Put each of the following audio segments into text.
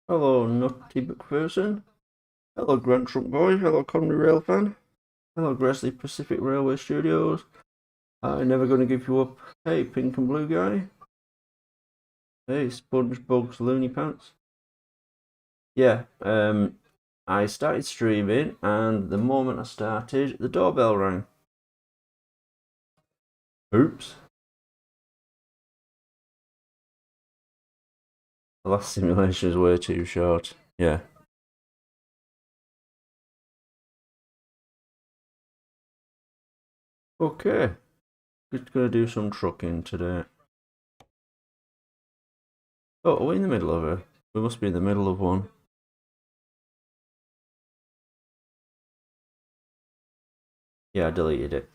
Hello, Nutty McPherson. Hello, Grand Trunk Boy. Hello, Conwy Rail fan. Hello, Grassley Pacific Railway Studios. I'm never going to give you up. Hey, Pink and Blue Guy. Hey, SpongeBob's Looney Pants. Yeah, I started streaming, and the moment I started, the doorbell rang. Oops. The last simulation is way too short. Yeah. Okay. Just gonna do some trucking today. Oh, are we in the middle of it? We must be in the middle of one. Yeah, I deleted it.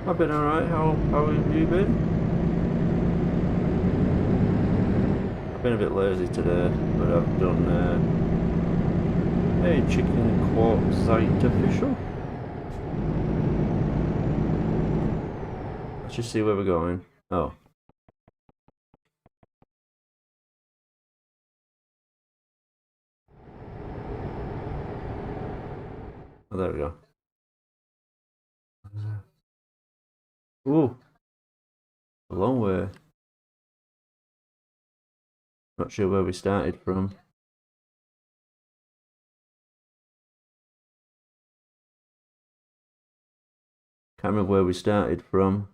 I've been alright. How have you been? I've been a bit lazy today, but I've done hey, chicken quartzite official. Let's just see where we're going. Oh. Oh, there we go. Ooh, a long way. Not sure where we started from. Can't remember where we started from.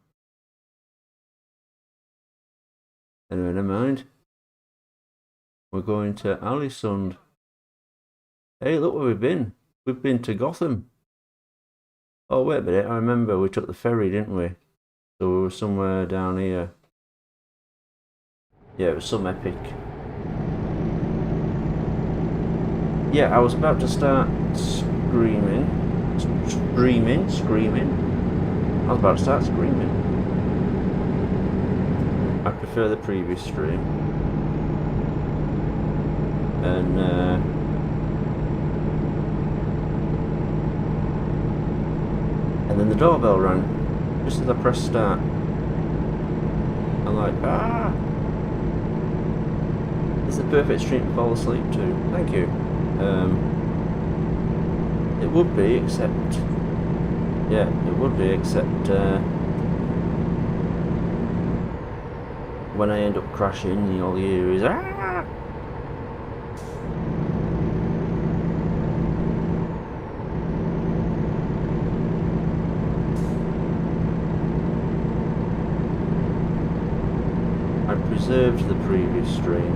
Anyway, never mind. We're going to Alisund. Hey, look where we've been. We've been to Gotham. Oh, wait a minute. I remember we took the ferry, didn't we? So we were somewhere down here. Yeah, it was some epic. Yeah, I was about to start screaming. I was about to start screaming. I prefer the previous stream. And then the doorbell rang just as I pressed start. I'm like, ah! It's the perfect stream to fall asleep to. Thank you. It would be, except... Yeah, it would be, except... when I end up crashing, all you hear is, ah! I preserved the previous stream.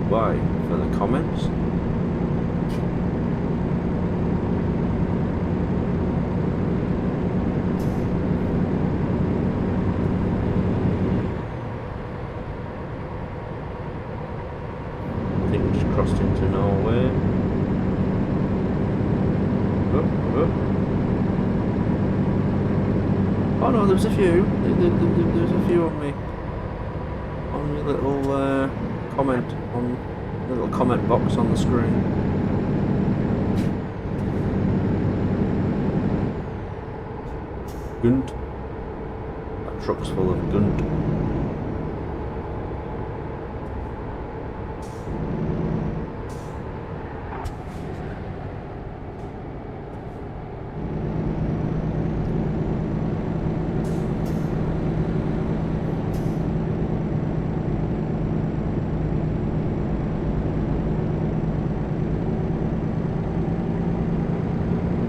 Why? For the comments? I think we just crossed into Norway. Oh no, there's a few. There's a few on me. On the little comment, on the little comment box on the screen. Gunt. That truck's full of gunt.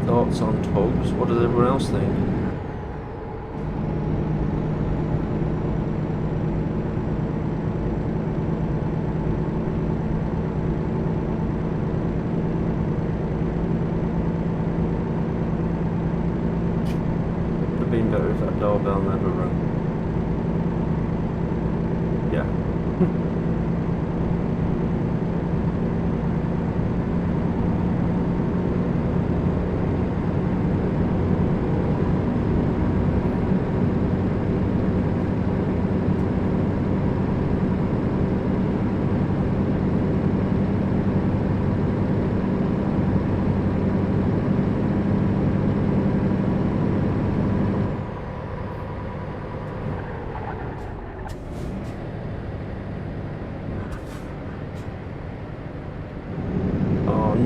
Thoughts on tugs? What does everyone else think? Would have been better if that doorbell never rang. Yeah.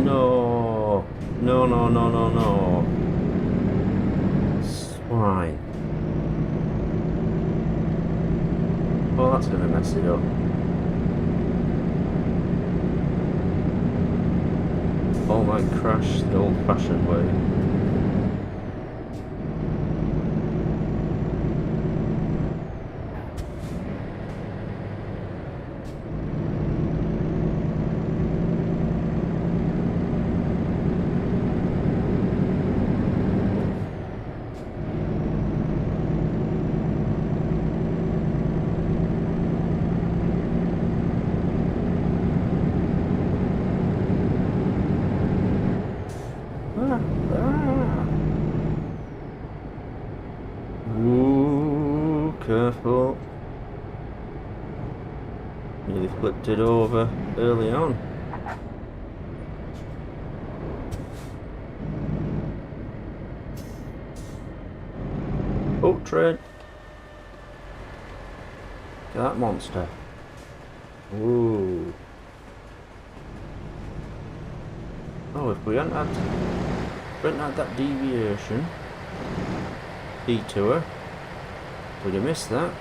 no. No, no, no, no, no. Swine. Oh, that's gonna mess it up. Oh, might crash the old-fashioned way. Ooh, careful. Nearly flipped it over early on. Oh, train. Look at that monster. Ooh. Oh, if we hadn't had that deviation, detour, we'd have missed that.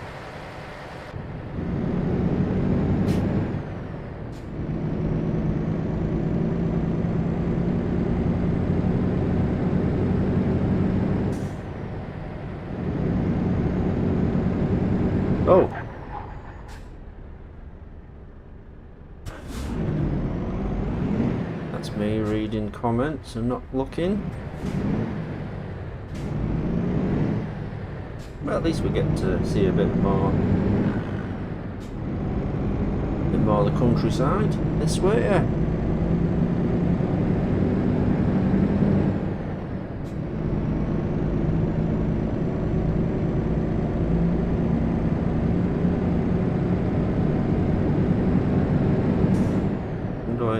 Oh. That's me reading comments and not looking. Well, at least we get to see a bit more of the countryside this way. Yeah.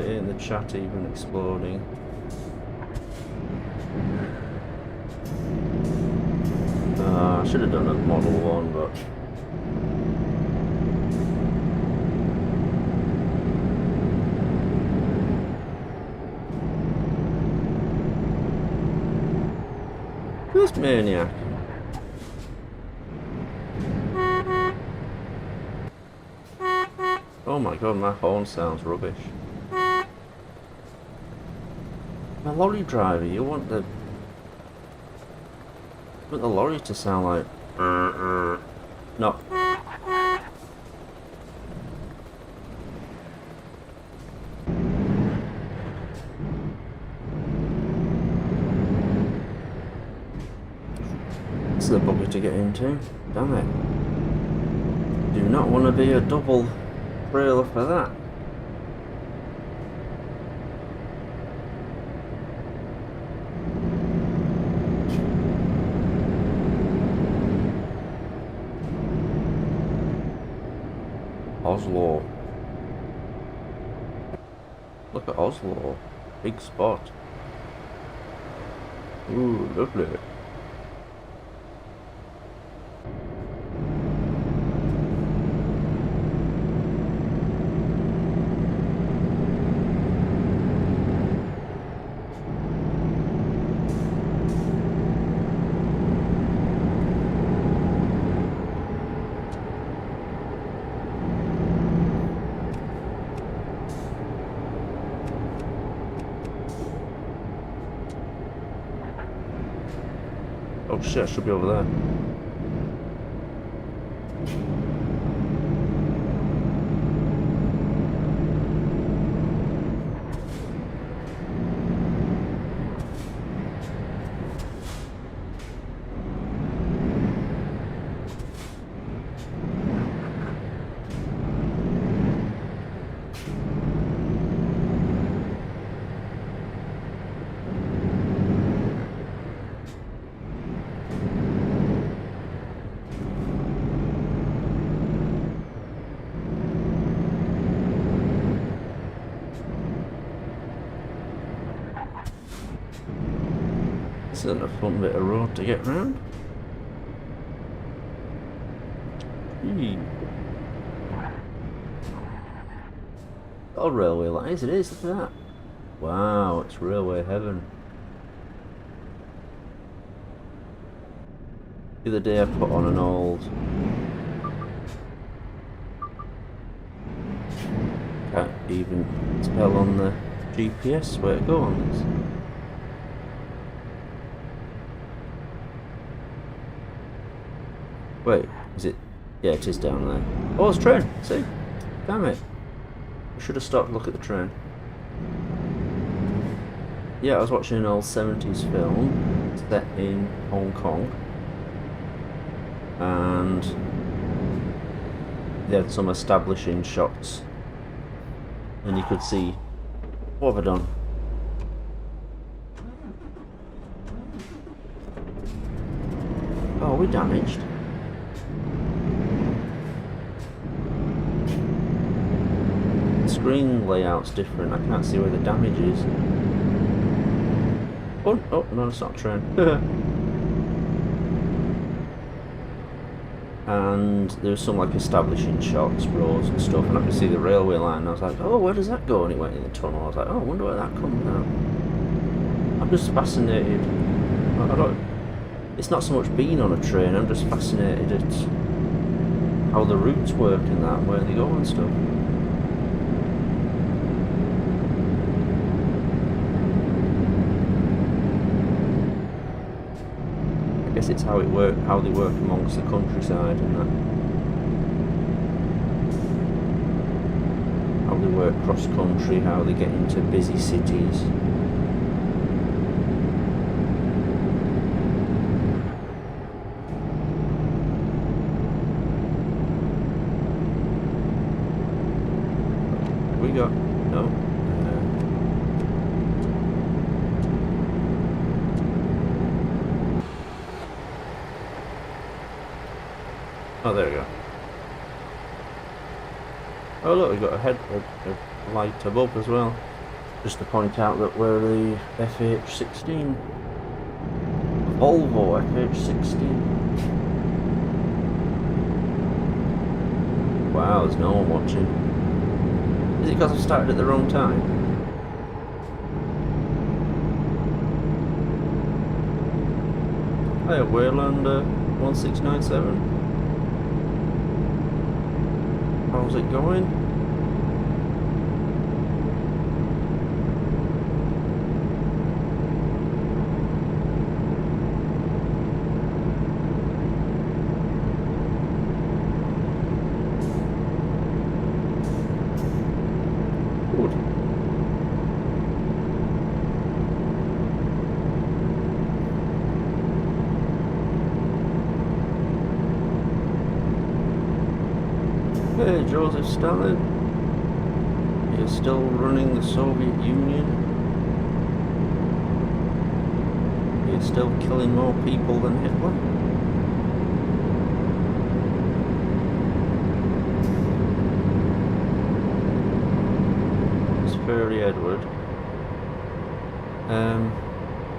In the chat even exploding. I should have done a Model 1, but this maniac. Oh my god, my horn sounds rubbish. A lorry driver, you want the lorry to sound like no. It's the bugger to get into. Damn it. Do not want to be a double trailer for that. Oslo. Look at Oslo. Big spot. Ooh, lovely. Oh shit, I should be over there. This isn't a fun bit of road to get round. Oh, railway lines, it is, look at that. Wow, it's railway heaven. The other day I put on an old... Can't even tell on the GPS where to go on this. Wait, is it? Yeah, it is down there. Oh, it's a train. See? Damn it. I should have stopped to look at the train. Yeah, I was watching an old 70s film set in Hong Kong. And they had some establishing shots. And you could see... What have I done? Oh, we're damaged. Screen layout's different. I can't see where the damage is. Oh, no, it's not a train. And there was some like establishing shots, roads and stuff, and I could see the railway line. And I was like, oh, where does that go? And it went in the tunnel. I was like, oh, I wonder where that comes out. I'm just fascinated. I don't. It's not so much being on a train. I'm just fascinated at how the routes work and that, and where they go and stuff. It's how they work amongst the countryside and that. How they work cross country, how they get into busy cities. We got no. Oh, there we go. Oh look, we've got a light above as well. Just to point out that we're the FH16. Volvo FH16. Wow, there's no one watching. Is it because I've started at the wrong time? Hey, Wayland 1697. How's it going? Good. Hey, Joseph Stalin. You're still running the Soviet Union. You're still killing more people than Hitler. It's Furry Edward.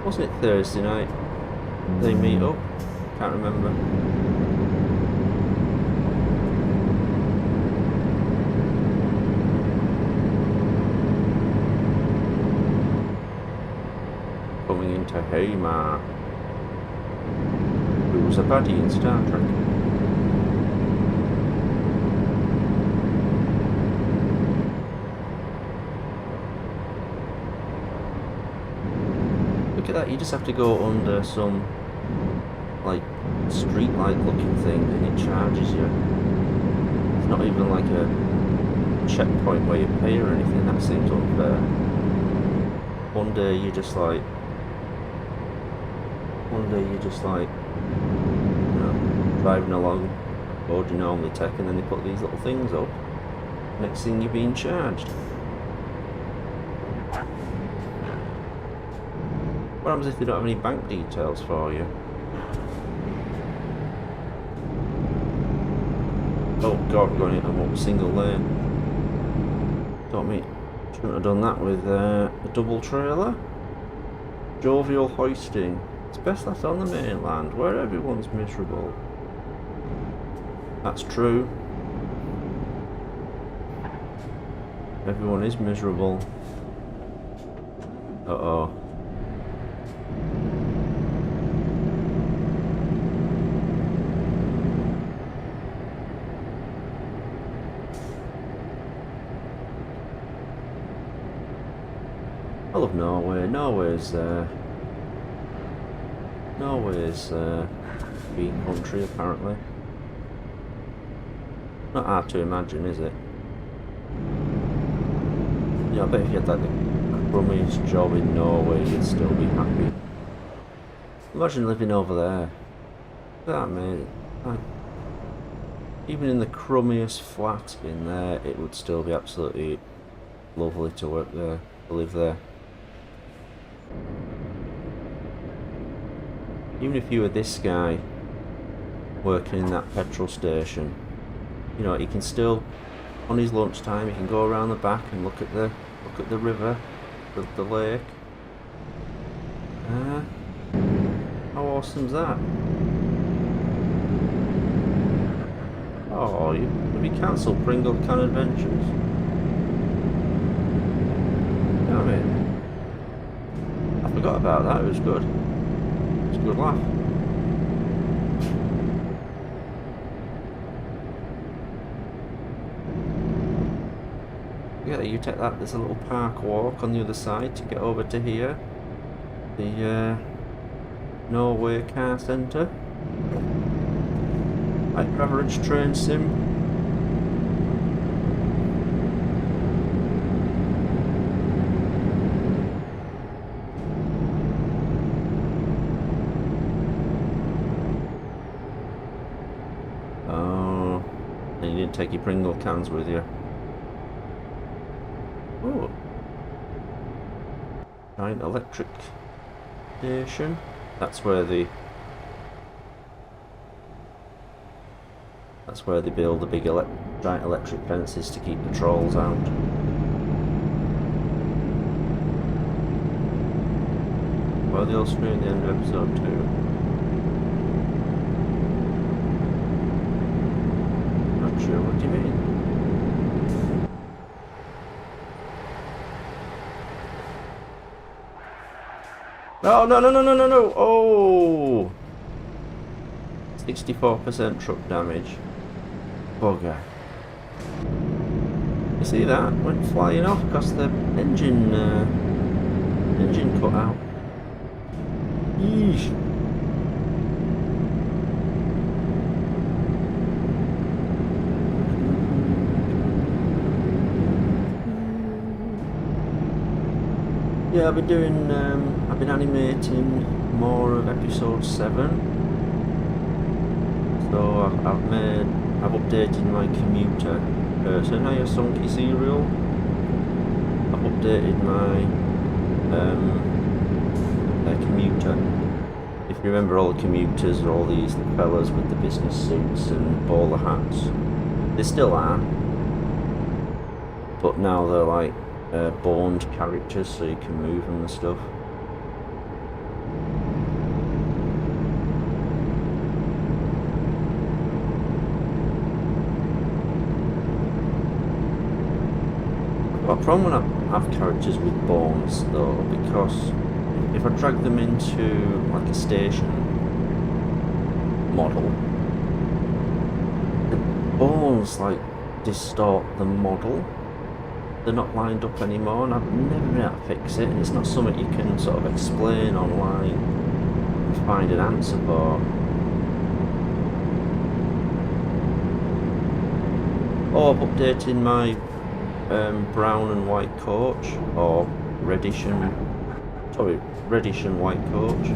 Wasn't it Thursday night? They meet up? Can't remember. Coming into Hamar, who was a baddie in Star Trek. Look at that, you just have to go under some like street light looking thing and it charges you. It's not even like a checkpoint where you pay or anything. That seems unfair. One day you're just like, you know, driving along, road you normally take, and then they put these little things up. Next thing you're being charged. What happens if they don't have any bank details for you? Oh god, we're going into a single lane. Shouldn't have done that with a double trailer. Jovial hoisting. It's best that's on the mainland, where everyone's miserable. That's true. Everyone is miserable. Uh-oh. I love Norway. Norway's big country, apparently. Not hard to imagine, is it? Yeah, I bet if you had like the crummiest job in Norway, you'd still be happy. Imagine living over there. That mate, like, even in the crummiest flat in there, it would still be absolutely lovely to work there, to live there. Even if you were this guy working in that petrol station, you know, he can still, on his lunchtime, he can go around the back and look at the river, the lake. How awesome's that? Oh, have you cancelled Pringle Can Adventures? Damn it. I forgot about that, it was good. It was a good laugh. Yeah, you take that, there's a little park walk on the other side to get over to here. The Norway Car Centre. Like your average train sim. Oh, and you didn't take your Pringle cans with you. Oh, giant electric station. That's where they build the big giant electric fences to keep the trolls out. Well, they'll scream at the end of episode 2. Not sure, what do you mean? No, no, no, no, no, no, no! Oh! 64% truck damage. Bugger. You see that? Went flying off because the engine cut out. Yeesh. Yeah, I've been animating more of episode 7. So I've updated my commuter person. Hiya Sonky Serial. I've updated my commuter. If you remember, all the commuters are all these fellas with the business suits and bowler hats. They still are, but now they're like born characters, so you can move them and stuff. I've got a problem when I have characters with bones though, because if I drag them into like a station model, the bones like distort the model. They're not lined up anymore, and I've never been able to fix it, and it's not something you can sort of explain online and find an answer for. Oh, I'm updating my brown and white coach, or reddish and white coach.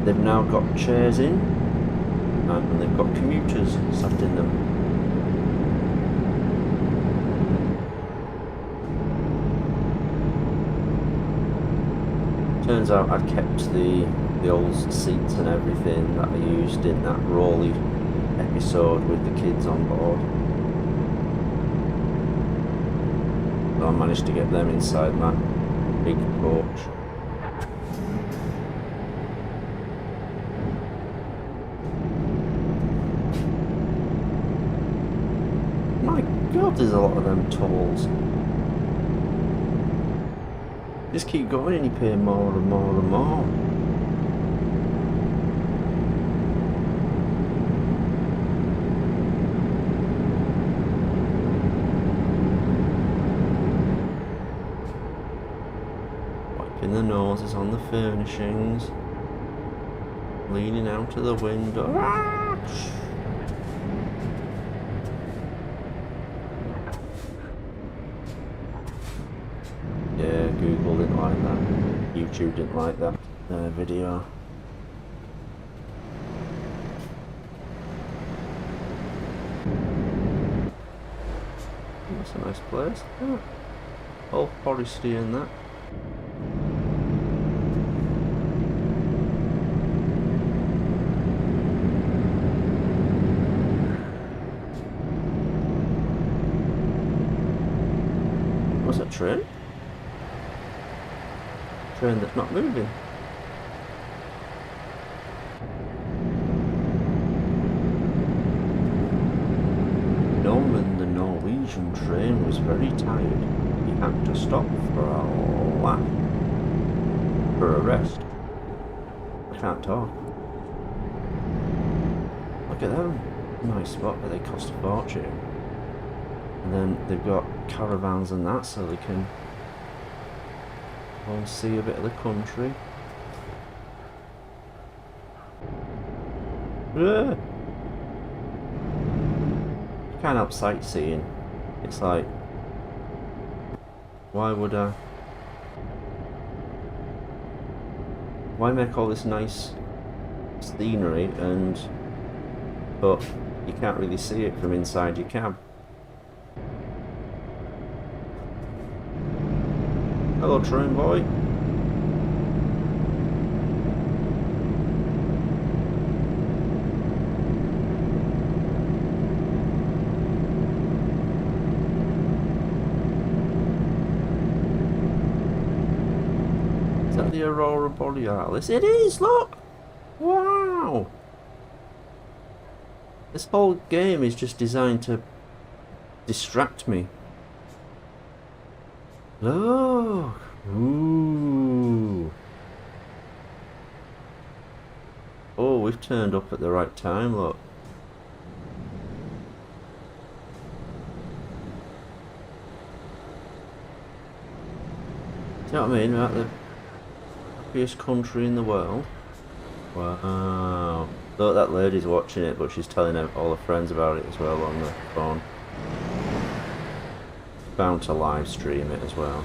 They've now got chairs in, and they've got commuters sat in them. Turns out I'd kept the old seats and everything that I used in that Rawley episode with the kids on board. So I managed to get them inside my big coach. My God, there's a lot of them tolls. Just keep going and you pay more and more and more. Wiping the noses on the furnishings. Leaning out of the window. Yeah, Google didn't like that. YouTube didn't like that video. That's a nice place. Oh, all foresty in that. What's that train? Train that's not moving. Norman, the Norwegian train, was very tired. He had to stop for a laugh. For a rest. I can't talk. Look at them. Nice spot, but they cost a fortune. And then they've got caravans and that, so they can go and see a bit of the country. You can't help sightseeing. It's like, why would I? Why make all this nice scenery but you can't really see it from inside your cab? Hello, train boy. Is that the Aurora Borealis? It is, look! Wow! This whole game is just designed to distract me. Look! Ooh! Oh, we've turned up at the right time, look. Do you know what I mean? About the happiest country in the world. Wow. Look, that lady's watching it, but she's telling all her friends about it as well on the phone. Bound to live stream it as well.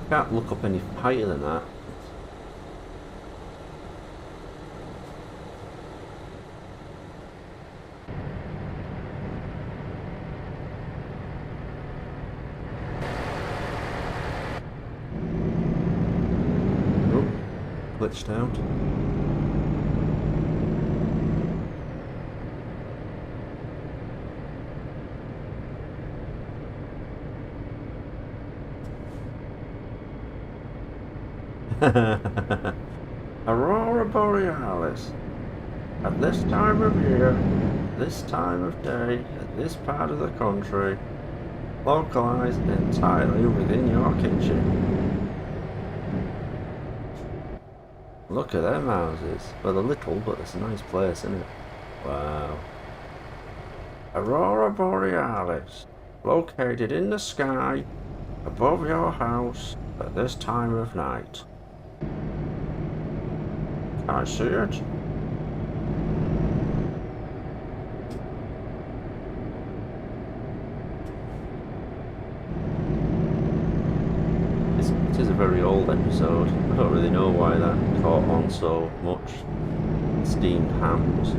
Can't look up any higher than that. Oh, glitched out. Aurora Borealis. At this time of year, this time of day, at this part of the country, localized entirely within your kitchen. Look at them houses. Well, they're little, but it's a nice place, isn't it? Wow. Aurora Borealis, located in the sky above your house at this time of night. Can I see it? It is a very old episode. I don't really know why that caught on so much. Steamed hams.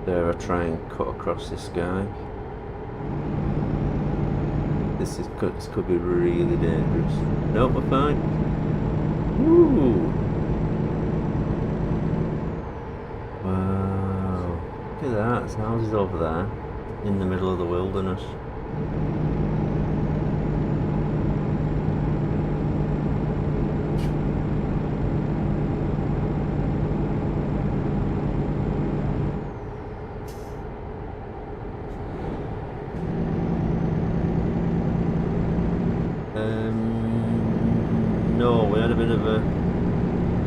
There, I try and cut across this guy. This could be really dangerous. Nope, we're fine. Woo! Wow! Look at that. There's houses over there, in the middle of the wilderness. No, we had a bit of a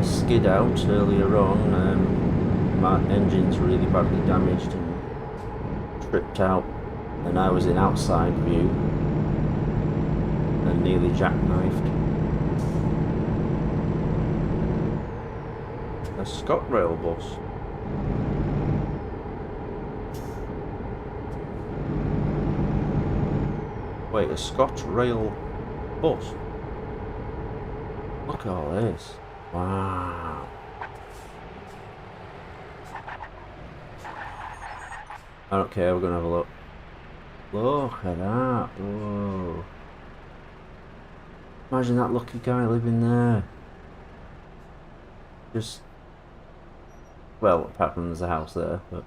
skid out earlier on. My engine's really badly damaged and tripped out, and I was in outside view and nearly jackknifed. A ScotRail bus. Wait, a ScotRail bus? Look at all this. Wow. I don't care, we're gonna have a look. Look at that. Whoa. Imagine that lucky guy living there. Just, well, apart from there's a house there, but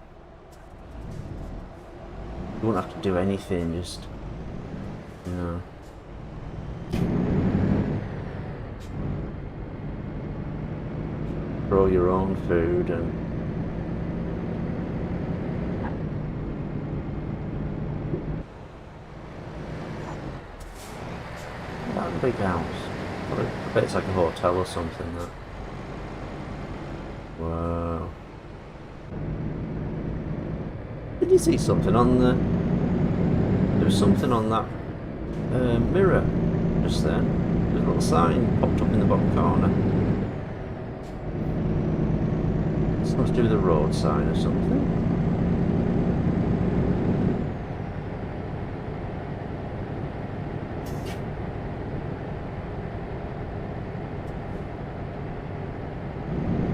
you won't have to do anything, just, you know. Grow your own food and that big house. I bet it's like a hotel or something. That. Wow. Did you see something on the? There was something on that mirror just then. There's a little sign popped up in the bottom corner. Something to do with the road sign or something.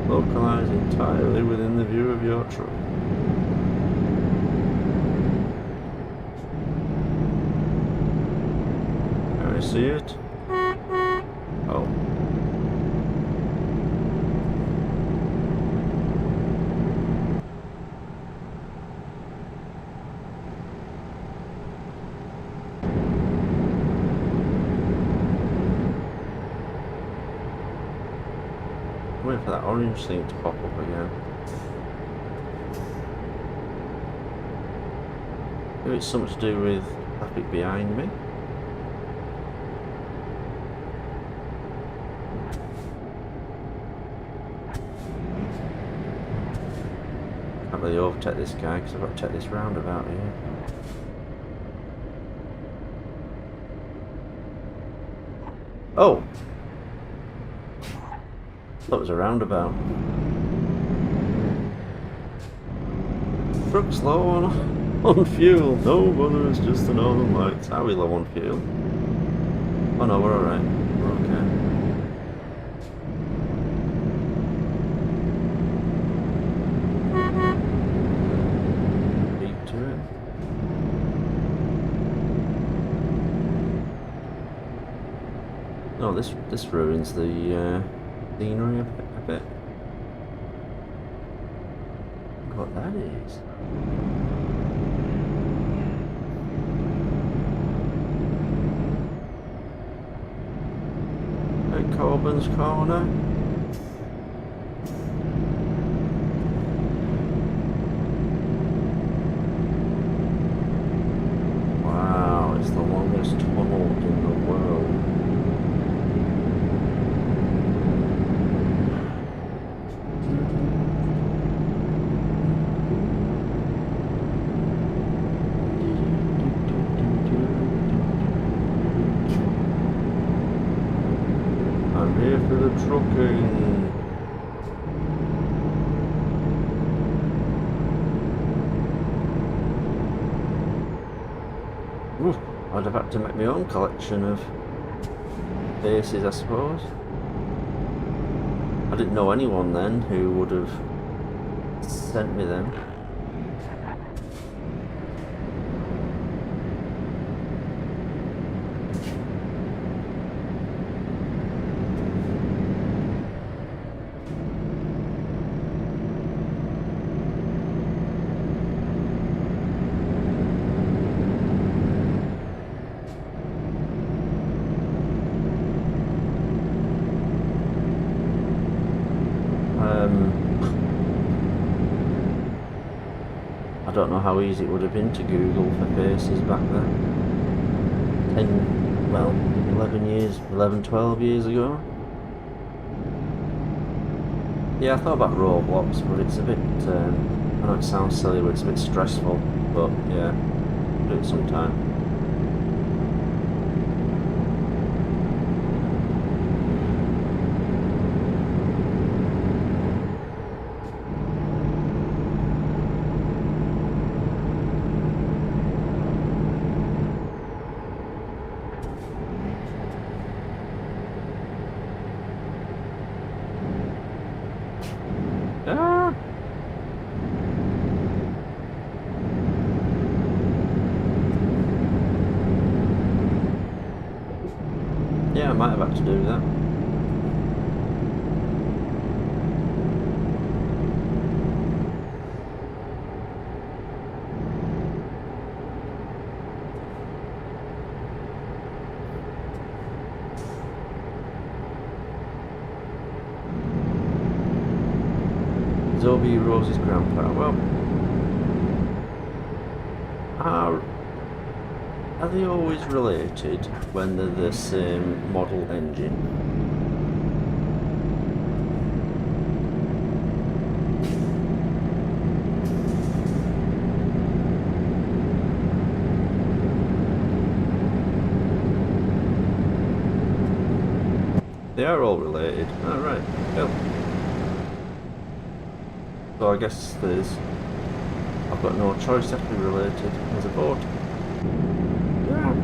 Localised entirely within the view of your truck. Can I see it? Oh. Wait for that orange thing to pop up again. Maybe it's something to do with traffic behind me. Can't really overtake this guy because I've got to take this roundabout here. Oh! That was a roundabout. Truck's low on fuel. No bother, it's just the northern lights. How are we low on fuel? Oh no, we're alright. We're okay. Beat to it. No, this ruins the scenery a bit. Look what that is. At Corbyn's Corner. Wow, it's the longest tunnel in the world. Here for the trucking. Ooh, I'd have had to make my own collection of faces, I suppose. I didn't know anyone then who would have sent me them. I don't know how easy it would have been to Google for faces back then. well, 12 years ago. Yeah, I thought about Roblox, but it's a bit, I know it sounds silly, but it's a bit stressful, but yeah, do it sometime. Ah! Yeah, I might have had to do that. Zoe Rose's grandpa. Well, are they always related when they're the same model engine? They are all related. Oh, right. Cool. So I guess I've got no choice, they have to be related as a boat. Yeah.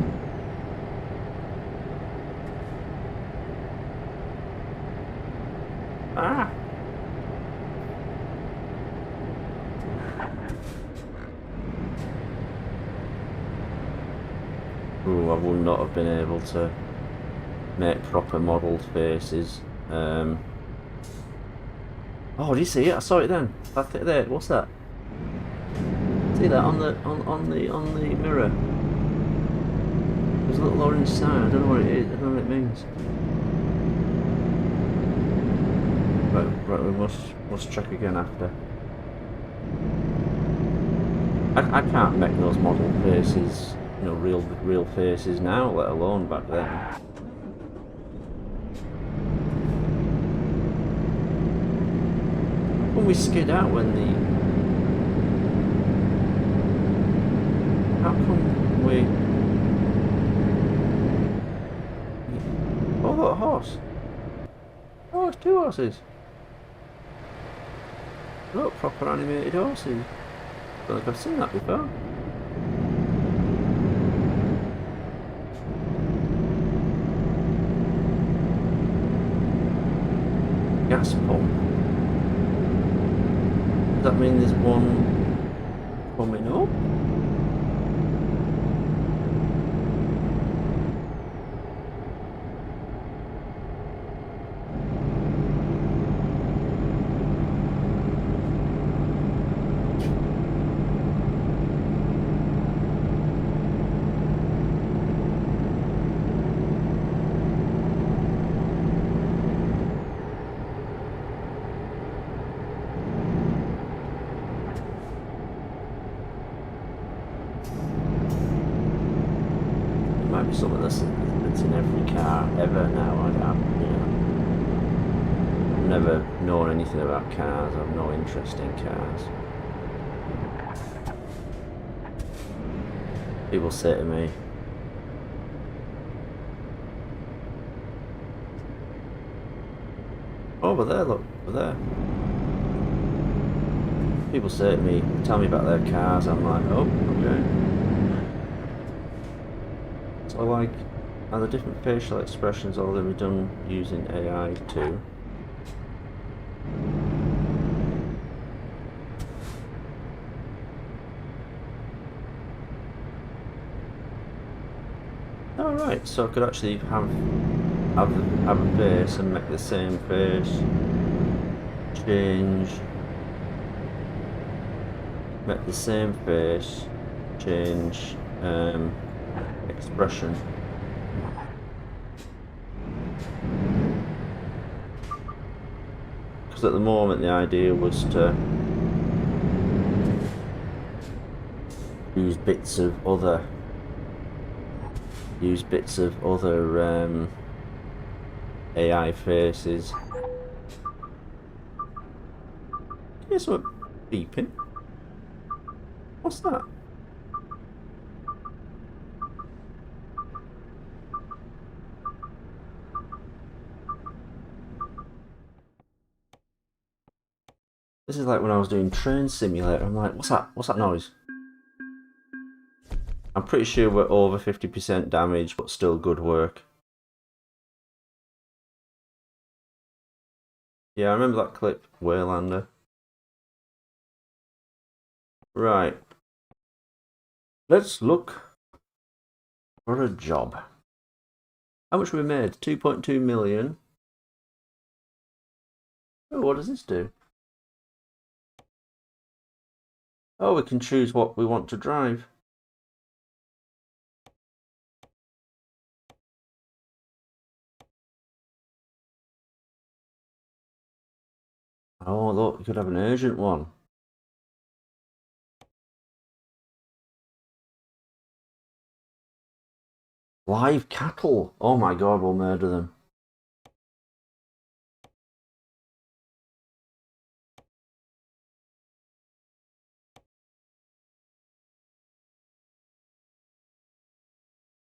Ah! Ooh, I would not have been able to make proper modelled faces. Oh, do you see it? I saw it then. That thing there. What's that? See that on the mirror? There's a little orange sign. I don't know what it is. I don't know what it means. Right. We must check again after. I can't make those model faces, you know, real faces now, let alone back then. When we skid out when the... How come we... Oh, look, a horse. Oh, it's two horses. Look, proper animated horses. I don't think I've seen that before. Gas pump. Does that mean there's one coming up? Something that's in every car ever now. I've never known anything about cars. I've no interest in cars. People say to me, "Oh, over there, look, over there." People say to me, tell me about their cars. I'm like, oh, okay. So like, are the different facial expressions all going to be done using AI too? Alright, so I could actually have a face and make the same face, change, make the same face, change expression. Because at the moment the idea was to use bits of other use bits of other AI faces. Here's some beeping. What's that? This is like when I was doing Train Simulator. I'm like, what's that? What's that noise? I'm pretty sure we're over 50% damage, but still good work. Yeah, I remember that clip, Waylander. Right. Let's look for a job. How much we made? 2.2 million. Oh, what does this do? Oh, we can choose what we want to drive. Oh, look, you could have an urgent one. Live cattle. Oh my god, we'll murder them.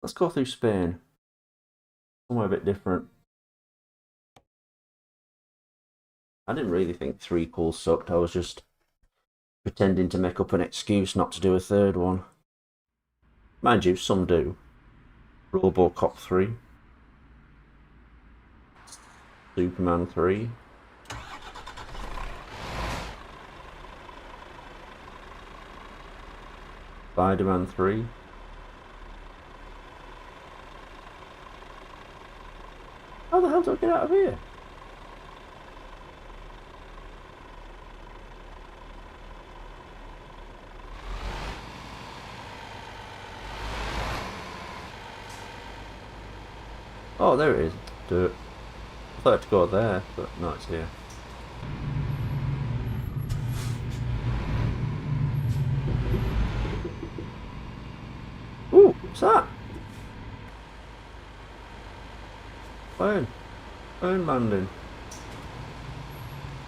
Let's go through Spain. Somewhere a bit different. I didn't really think 3 calls sucked. I was just pretending to make up an excuse not to do a third one. Mind you, some do. Robocop 3. Superman 3. Spider-Man 3. How the hell do I get out of here? Oh, there it is. Dirt. I thought I had to go there, but no, it's here. Ooh, what's that? Plane landing.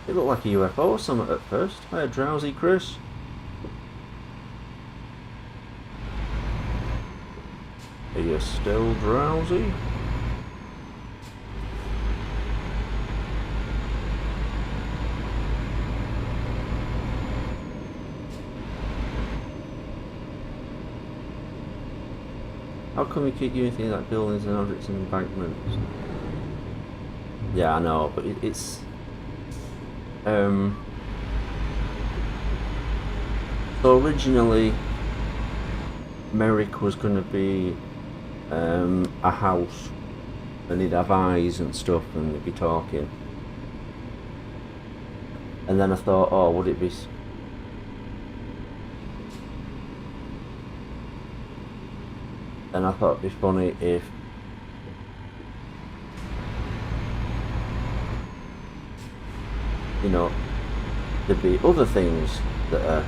It looked like a UFO or something at first. Hey, drowsy Chris. Are you still drowsy? How come we keep doing things like buildings and objects and embankments? Yeah, I know, but it's so originally Merrick was going to be a house, and he'd have eyes and stuff, and he'd be talking. And then I thought, oh, would it be? And I thought it'd be funny if there'd be other things that are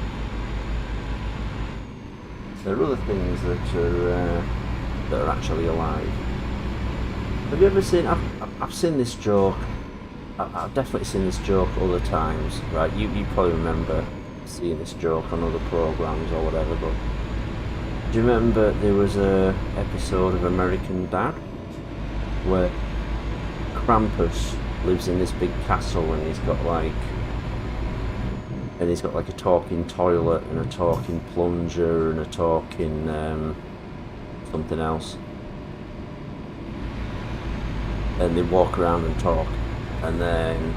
that are actually alive. Have you ever seen? I've seen this joke. I've definitely seen this joke other times, right? You probably remember seeing this joke on other programs or whatever. But do you remember there was a episode of American Dad where Krampus lives in this big castle and he's got like a talking toilet and a talking plunger and a talking something else, and they walk around and talk, and then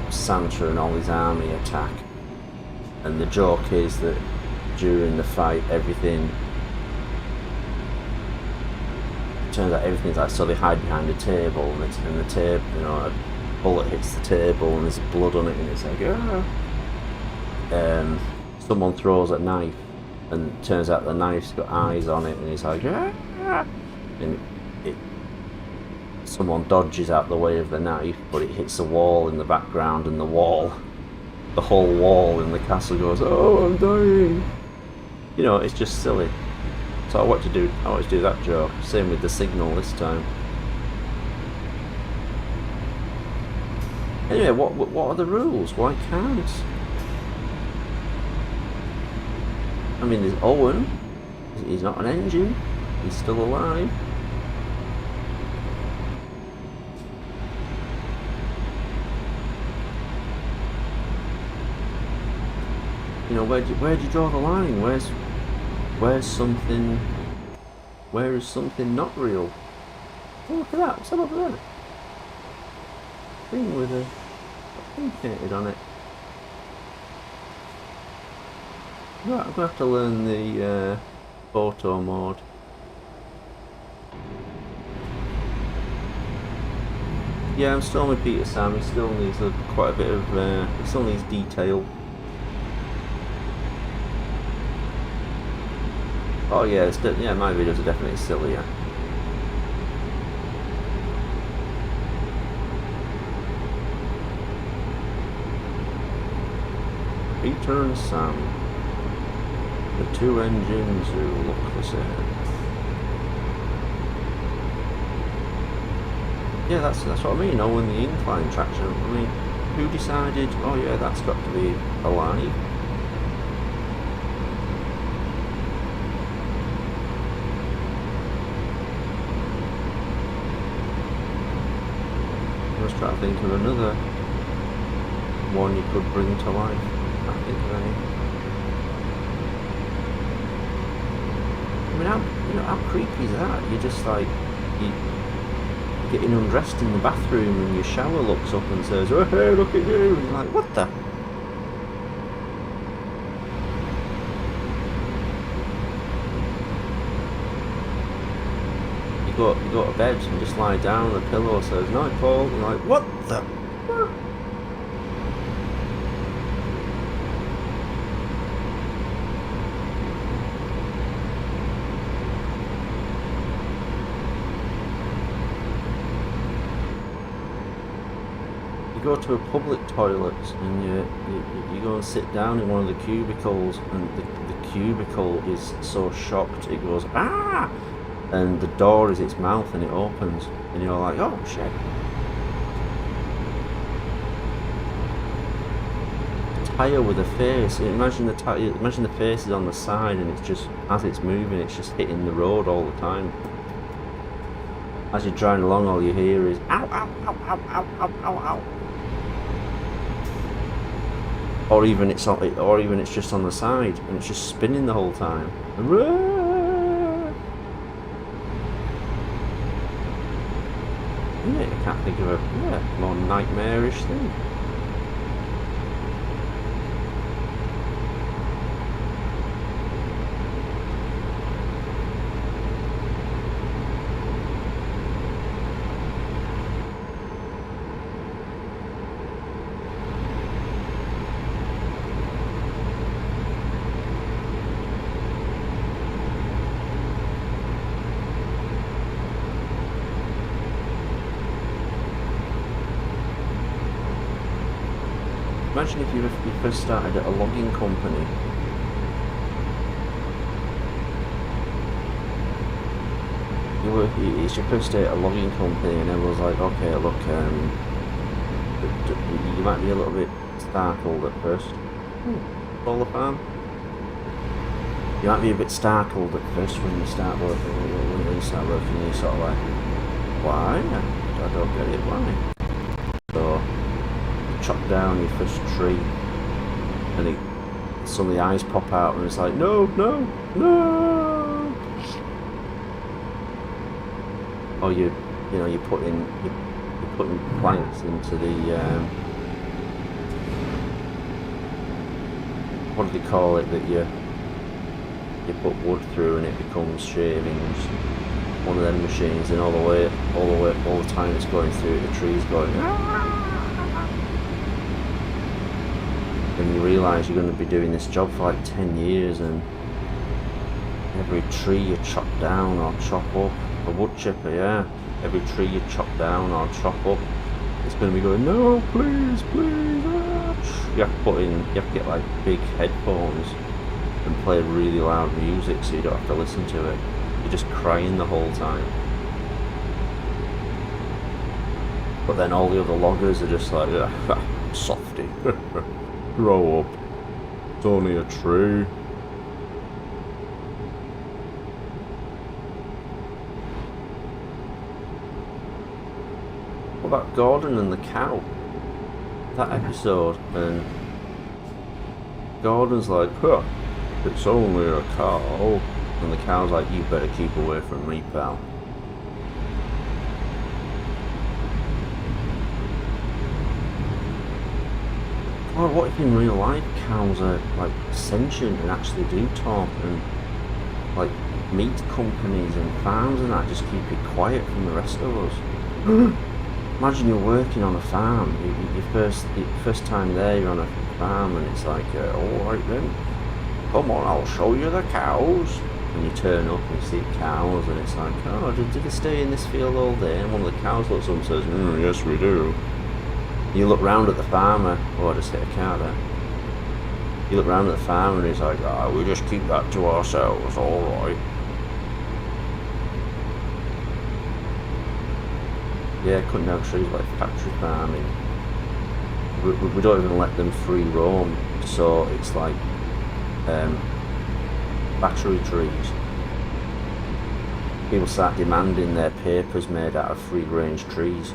Santa and all his army attack, and the joke is that during the fight turns out everything's like, so they hide behind a table, and the table, a bullet hits the table and there's blood on it, and it's like, someone throws a knife, and it turns out the knife's got eyes on it, and he's like, and someone dodges out the way of the knife, but it hits a wall in the background, and the whole wall in the castle goes, oh, I'm dying. It's just silly. So I wanted to do that joke. Same with the signal this time. Anyway, what are the rules? Why can't? I mean, there's Owen. He's not an engine. He's still alive. You know, where do you draw the line? Where is something not real? Oh, look at that! What's that over there? Thing with a thing painted on it. Right, I'm gonna have to learn the photo mode. Yeah, I'm still with Peter Sam. He still needs quite a bit of. He still needs detail. Oh yeah, yeah. My videos are definitely sillier. Peter and Sam, the two engines who look the same. Yeah, that's what I mean. Oh, and the incline traction. I mean, who decided? Oh yeah, that's got to be alive. Let's try to think of another one you could bring to life. I can't think of any. I mean, how creepy is that? You're just like getting undressed in the bathroom and your shower looks up and says, "Oh hey, look at you!" And you're like, "What the?" You go to bed and just lie down on the pillow, says, "Night, Paul." And you're like, "What the?" You go to a public toilet and you go and sit down in one of the cubicles, and the cubicle is so shocked it goes ah, and the door is its mouth and it opens and you're like, oh shit. Tire with a face. Imagine the face is on the side and it's just, as it's moving, it's just hitting the road all the time. As you're driving along, all you hear is ow, ow, ow, ow, ow, ow, ow, ow. Or even it's just on the side and it's just spinning the whole time. Yeah, I can't think of a more nightmarish thing. Imagine if you first started at a logging company. It's your first day at a logging company and everyone's like, okay, look, you might be a little bit startled at first. Solar farm? You might be a bit startled at first when you start working, and you're sort of like, why? I don't get it, why? So, chop down your first tree and some of the eyes pop out and it's like, no, no, no. Or you're putting planks into the what do they call it, that you put wood through and it becomes shavings. One of them machines, and all the time it's going through it, the tree's going and you realise you're going to be doing this job for like 10 years and every tree you chop down or chop up, a wood chipper, yeah, every tree you chop down or chop up, it's going to be going, no, please, please, ah. You have to get like big headphones and play really loud music so you don't have to listen to it. You're just crying the whole time. But then all the other loggers are just like, softy, grow up, it's only a tree. What about Gordon and the cow? That episode, and Gordon's like, it's only a cow, and the cow's like, you better keep away from me, pal. Well, what if in real life cows are like sentient and actually do talk, and like meat companies and farms and that just keep it quiet from the rest of us? Imagine you're working on a farm, your first time there, you're on a farm, and it's like, alright then, come on, I'll show you the cows. And you turn up and you see cows, and it's like, oh, did they stay in this field all day? And one of the cows looks up and says, yes we do. You look round at the farmer, I just hit a cow there. You look round at the farmer and he's like, we just keep that to ourselves, alright. Yeah, cutting down trees like factory farming. We don't even let them free roam, so it's like battery trees. People start demanding their papers made out of free range trees.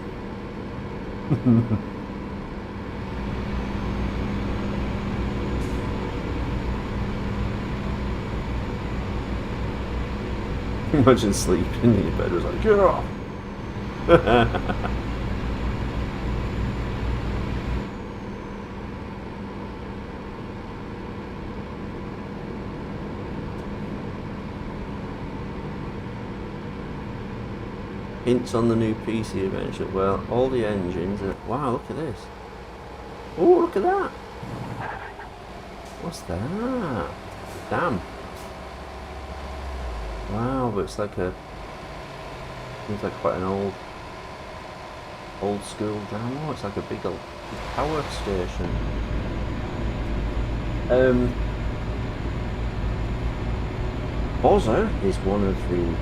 Imagine sleeping in your bed, was like, get off! Hints on the new PC eventually. Well, all the engines are... Wow, look at this. Oh, look at that! What's that? Damn. Wow, but it's like a... Seems like quite an old school dam. Oh, it's like a big old power station. Bozza is one of the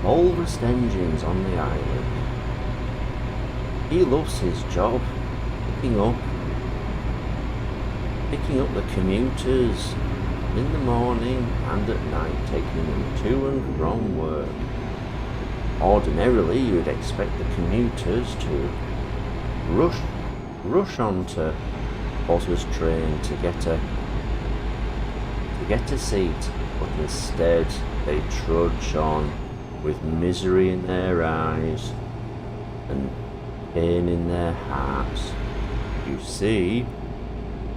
oldest engines on the island. He loves his job, picking up the commuters in the morning and at night, taking them to and from work. Ordinarily, you'd expect the commuters to rush onto Bozza's train to get a seat, but instead they trudge on with misery in their eyes and pain in their hearts. You see,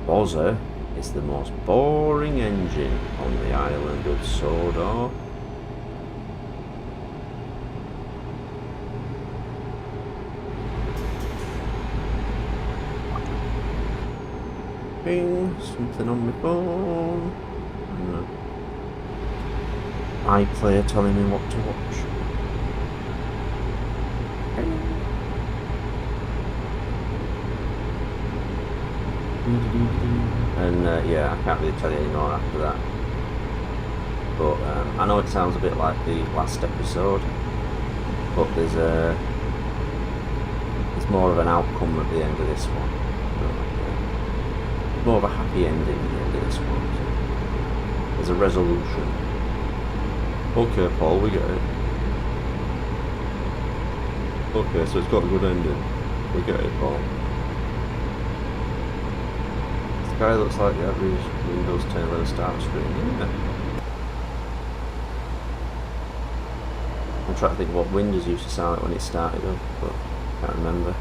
Bozza is the most boring engine on the island of Sodor. Ping, something on my phone. iPlayer telling me what to watch. And yeah, I can't really tell you any more after that. But I know it sounds a bit like the last episode, but there's more of an outcome at the end of this one. More of a happy ending at the end of this one. There's a resolution. Okay, Paul, we get it. Okay, so it's got a good ending. We get it, Paul. This guy looks like the average Windows 10 11 start screen, yeah. I'm trying to think what Windows used to sound like when it started up, but I can't remember.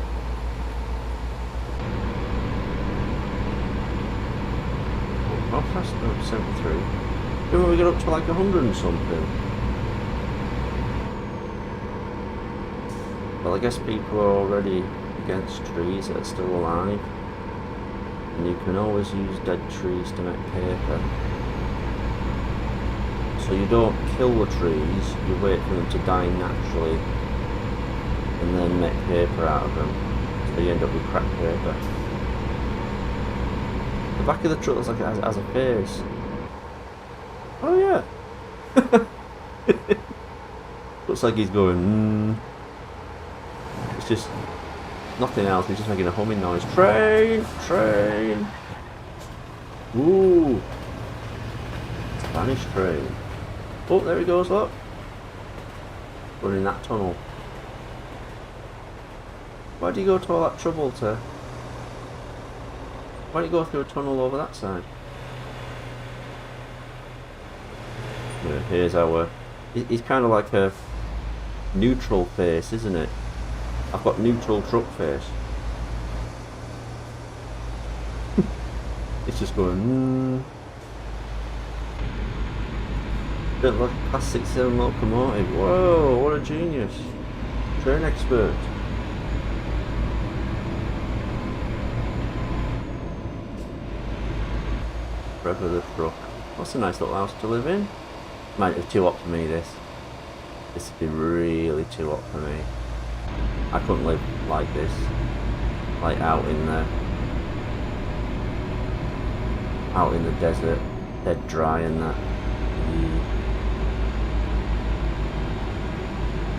How fast? Oh, 73. When we get up to like 100 and something. Well, I guess people are already against trees that are still alive. And you can always use dead trees to make paper. So you don't kill the trees, you wait for them to die naturally and then make paper out of them. So you end up with cracked paper. The back of the truck looks like it has a face. Oh yeah. Looks like he's going. It's just nothing else. He's just making a humming noise. Train, train. Ooh, Spanish train. Oh, there he goes. Look, running that tunnel. Why do you go to all that trouble to? Why don't you go through a tunnel over that side? Yeah, here's our. He's kind of like a neutral face, isn't it? I've got neutral truck face. It's just going. Bit like a class 67 locomotive. Whoa! What a genius! Train expert. Forever the truck. That's a nice little house to live in. Might be too hot for me, this. This would be really too hot for me. I couldn't live like this. Like out in the desert. Dead dry and that.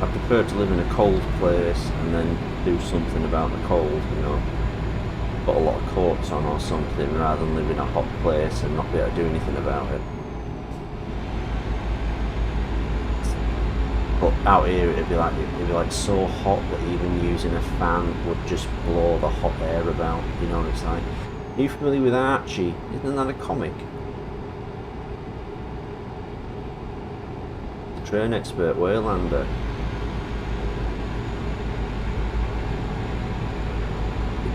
I prefer to live in a cold place and then do something about the cold, you know. Put a lot of coats on or something rather than live in a hot place and not be able to do anything about it. But out here it'd be like so hot that even using a fan would just blow the hot air about, you know. It's like, are you familiar with Archie? Isn't that a comic? The train expert Waylander.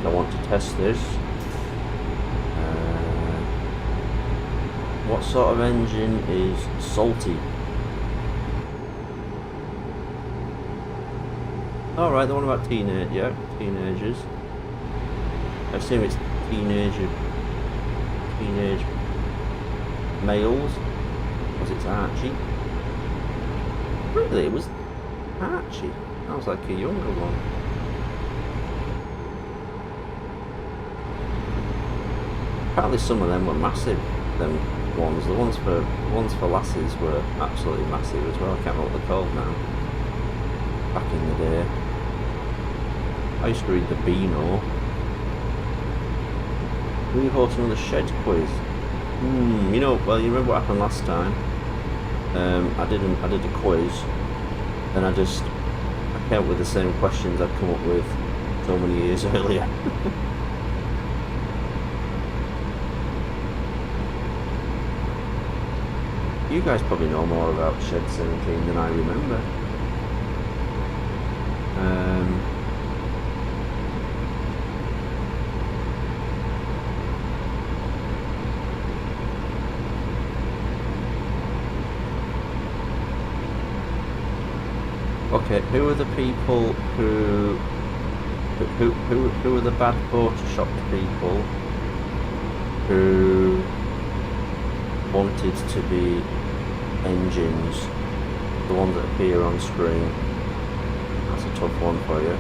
I want to test this. What sort of engine is salty? Alright, the one about teenagers. I assume it's teenage males. Because it's Archie. Really, it was Archie. Sounds like a younger one. Apparently some of them were massive, them ones. The ones for lasses were absolutely massive as well. I can't remember what they're called now. Back in the day. I used to read the Beano. We hosting another shed quiz. You know, well, you remember what happened last time? I did a quiz, and I came up with the same questions I'd come up with so many years earlier. You guys probably know more about Shed 17 than I remember. Okay, who are the people who are the bad Photoshop people who wanted to be engines, the ones that appear on screen? That's a tough one for you.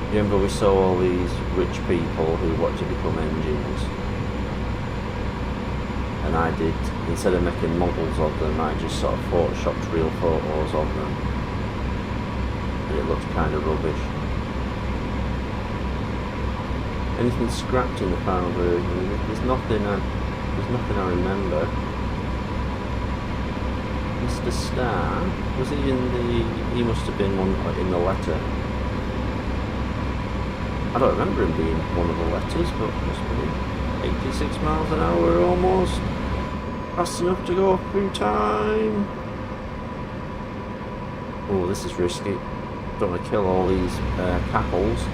Remember we saw all these rich people who want to become engines, and I did, instead of making models of them, I just sort of photoshopped real photos of them, and it looked kind of rubbish. Anything scrapped in the final version? There's nothing I remember. Mr. Star, was he in the... he must have been one in the letter. I don't remember him being one of the letters, but it must be 86 miles an hour almost. Fast enough to go through time. Oh, this is risky. Don't want to kill all these cattles.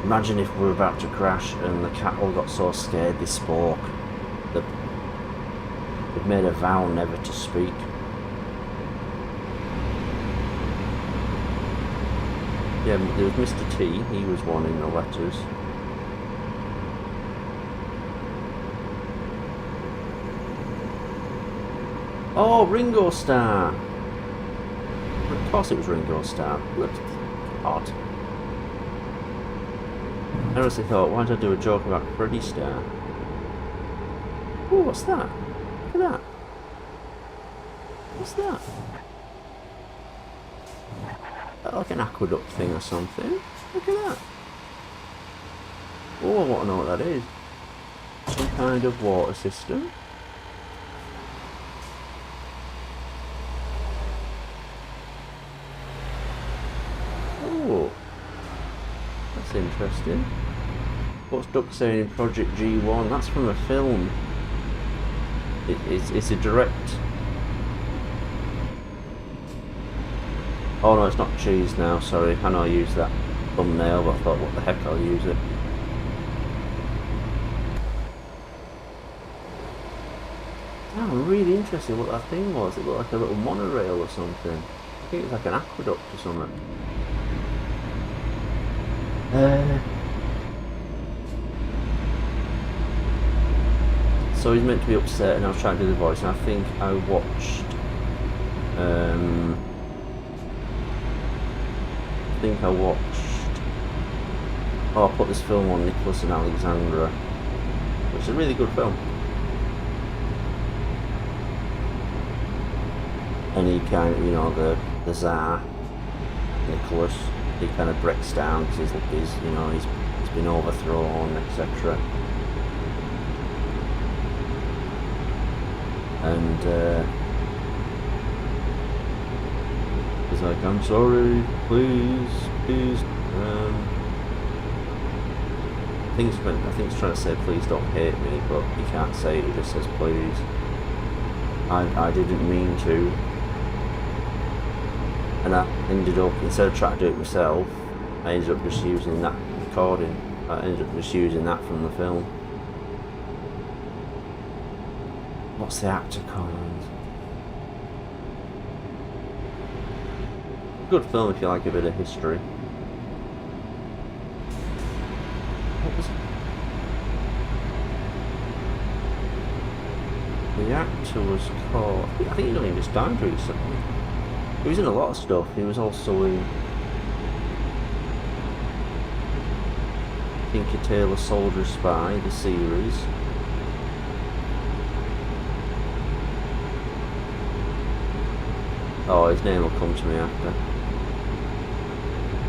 Imagine if we were about to crash and the cattle got so scared they spoke. They've made a vow never to speak. Yeah, there was Mr. T, he was one in the letters. Oh, Ringo Starr! Of course it was Ringo Starr. Looked odd. I honestly thought, why did I do a joke about Freddie Starr? Oh, what's that? Look at that. What's that? Like an aqueduct thing or something. Look at that. Oh, I want to know what that is. Some kind of water system. Oh, that's interesting. What's Duck saying in Project G1? That's from a film. It's a direct... Oh no, it's not cheese now, sorry. I know I used that thumbnail, but I thought, what the heck, I'll use it. Oh, I'm really interested in what that thing was. It looked like a little monorail or something. I think it's like an aqueduct or something. So he's meant to be upset, and I was trying to do the voice, and I think I watched... Oh, I put this film on, Nicholas and Alexandra, which is a really good film. And he kind of, you know, the Tsar, Nicholas, he kind of breaks down because he's you know, he's been overthrown, etc. And he's like, I'm sorry, please. I think he's trying to say, please don't hate me, but he can't say it, he just says, please. I didn't mean to. And I ended up, instead of trying to do it myself, I ended up just using that recording. I ended up just using that from the film. What's the actor called? Good film if you like a bit of history. What was it? The actor was called... I think he only just died recently. He was in a lot of stuff. He was also in Tinker Tailor Soldier Spy, the series. Oh, his name will come to me after.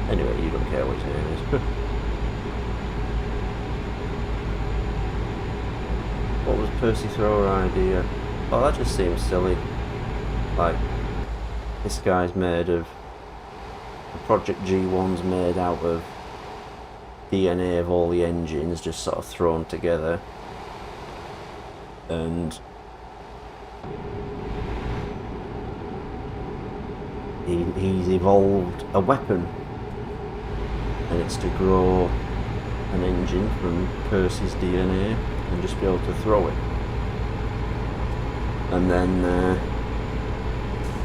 Anyway, you don't care what his name is. What was Percy Thrower idea? Oh, that just seems silly. Like, this guy's made of... Project G1's made out of DNA of all the engines just sort of thrown together. And... he's evolved a weapon. And it's to grow an engine from Percy's DNA and just be able to throw it. And then,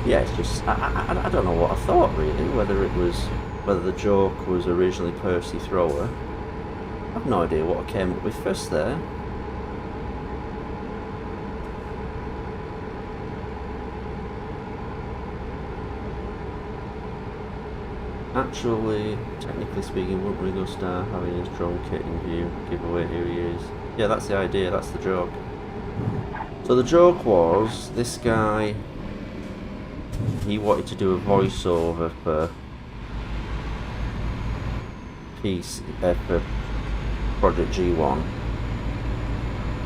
yeah, it's just, I don't know what I thought really, whether the joke was originally Percy Thrower. I have no idea what I came up with first there. Actually, technically speaking, wouldn't Ringo Starr having his drum kit in view give away who he is? Yeah, that's the idea, that's the joke. So the joke was, this guy, he wanted to do a voiceover for for Project G1,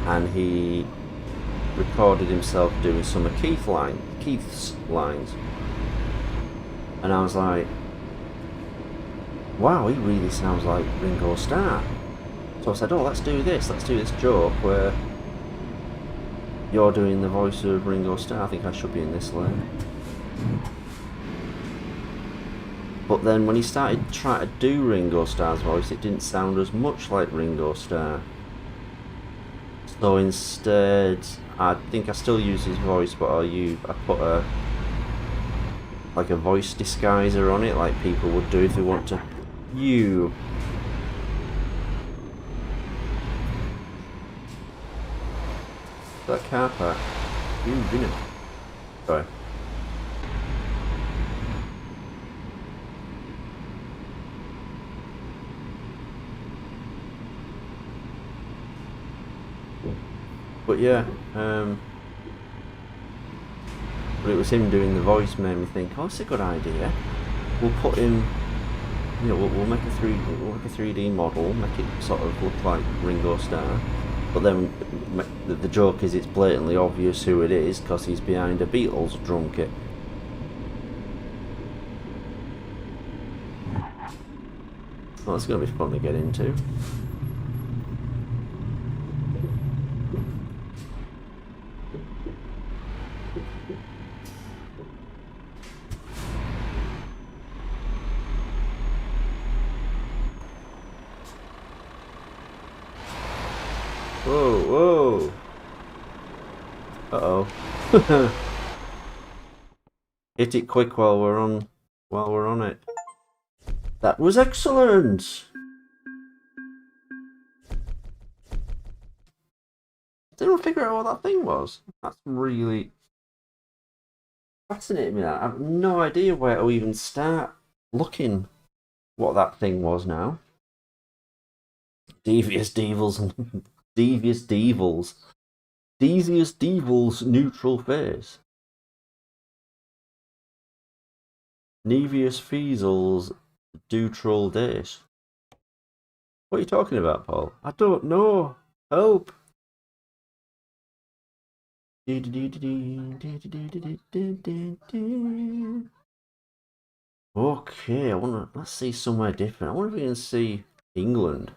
and he recorded himself doing some of Keith's lines, and I was like, wow, he really sounds like Ringo Starr. So I said, oh, let's do this joke where you're doing the voice of Ringo Starr. I think I should be in this lane. But then when he started trying to do Ringo Starr's voice, it didn't sound as much like Ringo Starr. So instead, I think I still use his voice, but I put a voice disguiser on it, like people would do if they want to. That car park. Huge, isn't it? Sorry. But yeah, But it was him doing the voice made me think, oh, it's a good idea. We'll put him, you know, we'll make a 3D model, make it sort of look like Ringo Starr. But then the joke is it's blatantly obvious who it is because he's behind a Beatles drum kit. Well, it's going to be fun to get into. Whoa, whoa. Uh-oh. Hit it quick while we're on it. That was excellent. Didn't figure out what that thing was. That's really fascinating me. That I have no idea where to even start looking what that thing was now. Devious Devils and Devious Devils. Devious Devils neutral phase. Nevious Feasels neutral dash. What are you talking about, Paul? I don't know. Help. Okay, let's see somewhere different. I wonder if we can see England.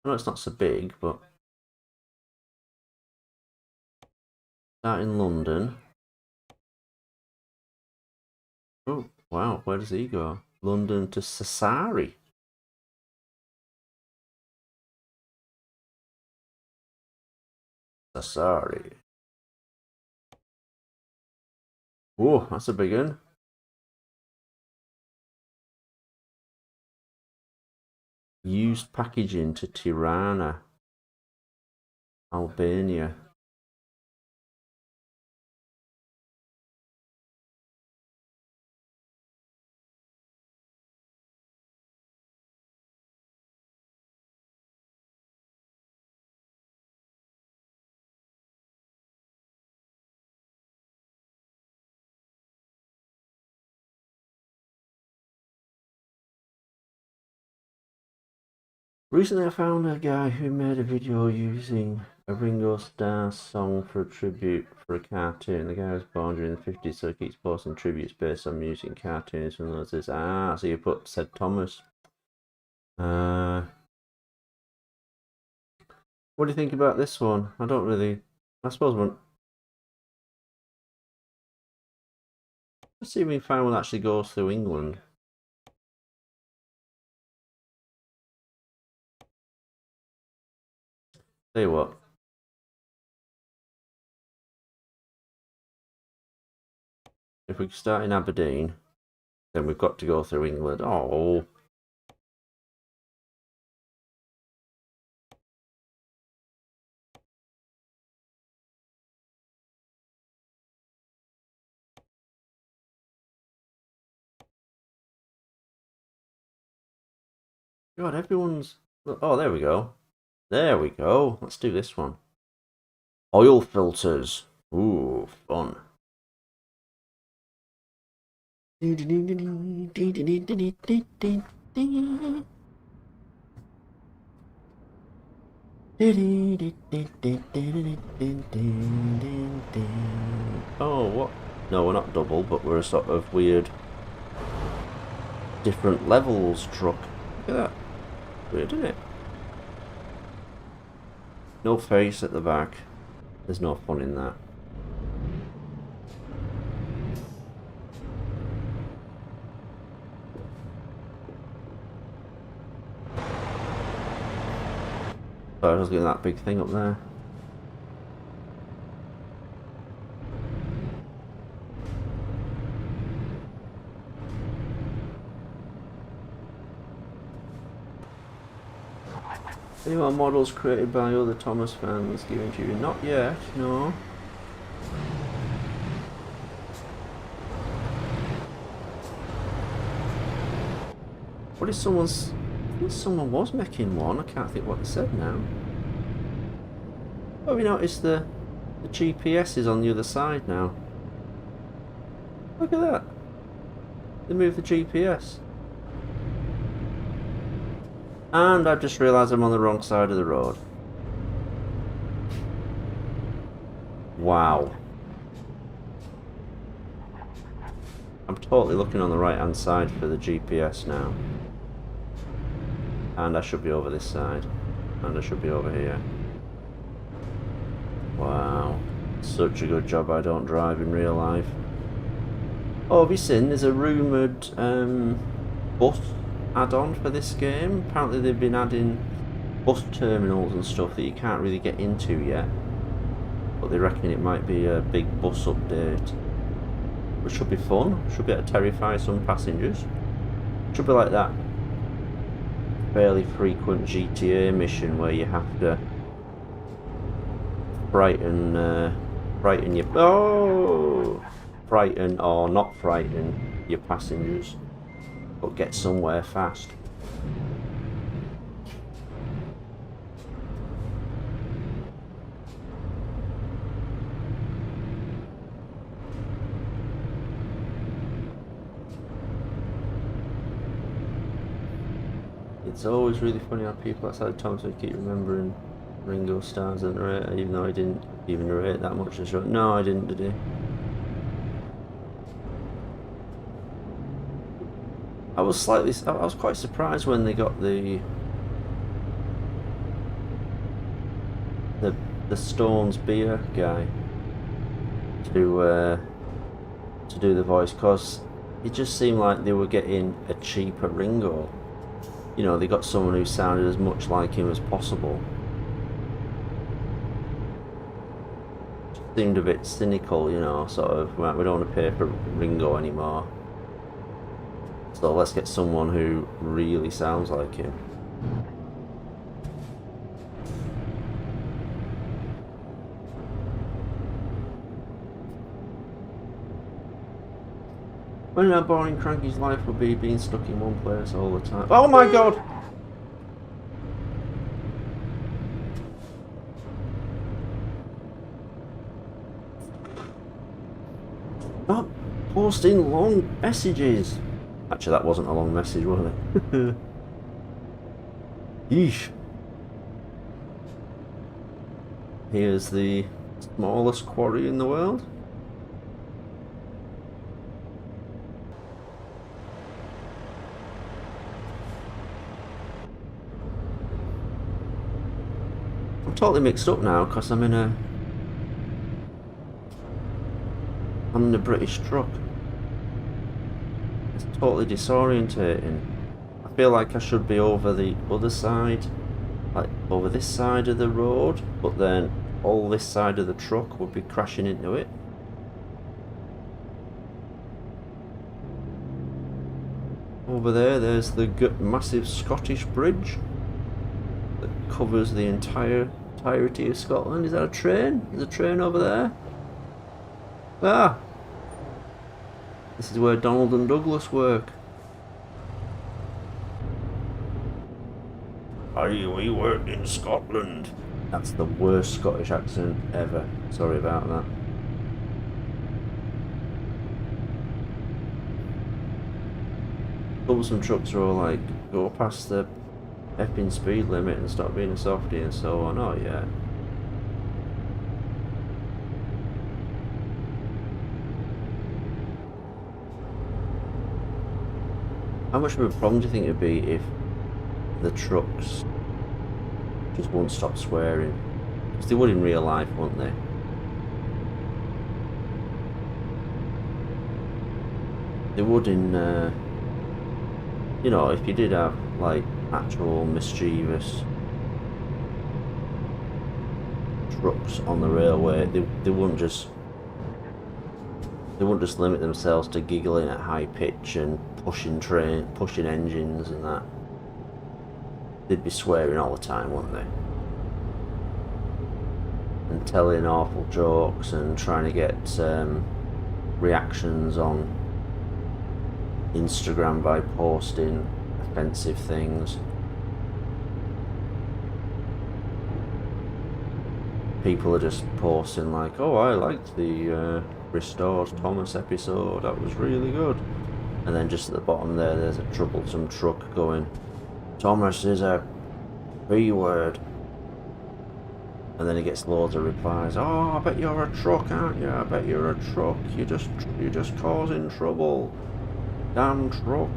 I know it's not so big, but start in London. Oh, wow, where does he go? London to Sassari. Sassari. Oh, that's a big one. Used packaging to Tirana, Albania. Recently I found a guy who made a video using a Ringo Starr song for a tribute for a cartoon. The guy was born during the 50s, so he keeps posting tributes based on music and cartoons from those days. Ah, so you put said Thomas. What do you think about this one? I don't really... I suppose one... Let's see if we can find one that actually goes through England. Tell you what. If we start in Aberdeen, then we've got to go through England. Oh. God, everyone's... Oh, there we go. There we go. Let's do this one. Oil filters. Ooh, fun. Oh, what? No, we're not double, but we're a sort of weird different levels truck. Look at that. Weird, isn't it? No face at the back. There's no fun in that. So I was looking at that big thing up there. Any more models created by other Thomas fans given to you? Not yet, no. What is someone's... I think someone was making one. I can't think what they said now. Oh, we noticed the The GPS is on the other side now. Look at that. They moved the GPS. And I've just realised I'm on the wrong side of the road. Wow. I'm totally looking on the right hand side for the GPS now. And I should be over this side. And I should be over here. Wow. Such a good job I don't drive in real life. Oh, have you seen there's a rumoured bus add-on for this game? Apparently they've been adding bus terminals and stuff that you can't really get into yet. But they reckon it might be a big bus update. Which should be fun. Should be able to terrify some passengers. Should be like that fairly frequent GTA mission where you have to frighten or not frighten your passengers, but get somewhere fast. It's always really funny how people outside Thompson keep remembering Ringo Starr's and narrator, even though I didn't even narrate that much in the show. No, I didn't, did he? I was quite surprised when they got the Stones beer guy to do the voice, because it just seemed like they were getting a cheaper Ringo. You know, they got someone who sounded as much like him as possible. Seemed a bit cynical, you know, sort of, well, we don't want to pay for Ringo anymore. So let's get someone who really sounds like him. When how boring Cranky's life would be being stuck in one place all the time. Oh my god! Stop posting long messages! Actually, that wasn't a long message, was it? Yeesh. Here's the smallest quarry in the world. I'm totally mixed up now because I'm in a British truck. It's totally disorientating. I feel like I should be over the other side, like over this side of the road, but then all this side of the truck would be crashing into it. Over there's the massive Scottish bridge that covers the entirety of Scotland. Is that a train? There's a train over there. Ah! This is where Donald and Douglas work. We work in Scotland. That's the worst Scottish accent ever. Sorry about that. Some trucks are all like, go past the effing speed limit and stop being a softie and so on. Oh yeah. How much of a problem do you think it'd be if the trucks just won't stop swearing? Because they would in real life, wouldn't they? They would in, you know, if you did have like actual mischievous trucks on the railway, they wouldn't just limit themselves to giggling at high pitch and pushing engines and that. They'd be swearing all the time, wouldn't they? And telling awful jokes and trying to get reactions on Instagram by posting offensive things. people are just posting like, oh, I liked the Restored Thomas episode, that was really good. And then just at the bottom there's a troublesome truck going, Thomas is a B-word. And then he gets loads of replies, oh, I bet you're a truck, aren't you? I bet you're a truck, you're just causing trouble. Damn truck.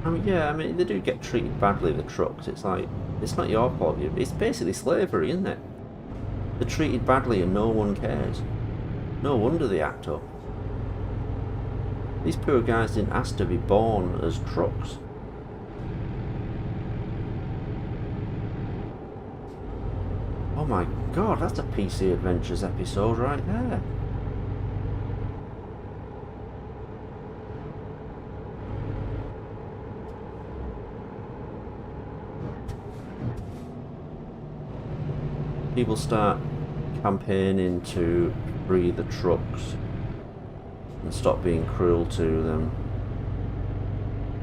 I mean, yeah, I mean, they do get treated badly, the trucks. It's like, it's not your fault. It's basically slavery, isn't it? They're treated badly and no one cares. No wonder they act up. These poor guys didn't ask to be born as trucks. Oh my god, that's a PC Adventures episode right there. People start campaigning to free the trucks and stop being cruel to them.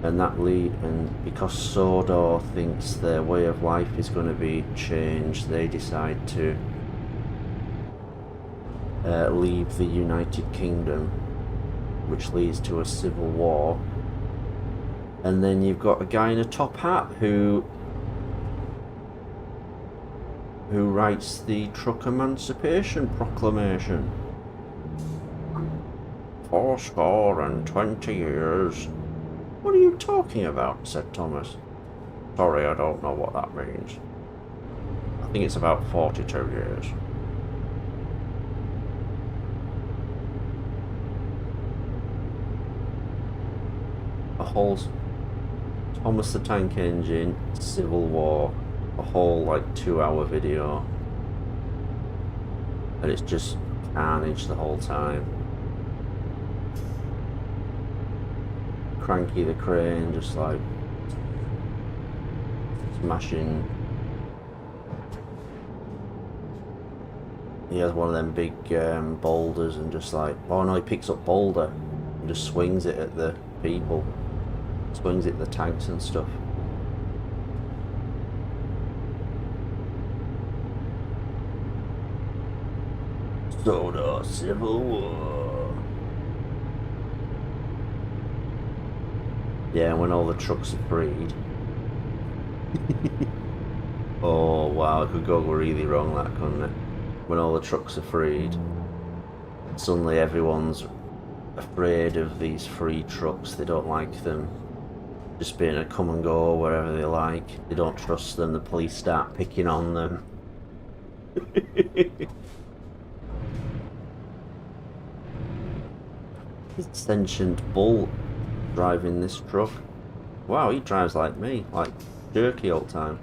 And because Sodor thinks their way of life is going to be changed, they decide to leave the United Kingdom, which leads to a civil war. And then you've got a guy in a top hat who writes the Truck Emancipation Proclamation. 80 years. What are you talking about? Said Thomas. Sorry, I don't know what that means. I think it's about 42 years. A whole Thomas the Tank Engine, Civil War, a whole like 2-hour video. And it's just carnage the whole time. Cranky the Crane just like smashing. He has one of them big boulders and just like, oh no, he picks up boulder and just swings it at the people, swings it at the tanks and stuff. Sodor Civil War. Yeah, when all the trucks are freed. Oh wow, it could go really wrong, that, couldn't it? When all the trucks are freed, suddenly everyone's afraid of these free trucks. They don't like them just being a come and go wherever they like. They don't trust them. The police start picking on them. This sentient bull driving this truck. Wow, he drives like me, like jerky all the time.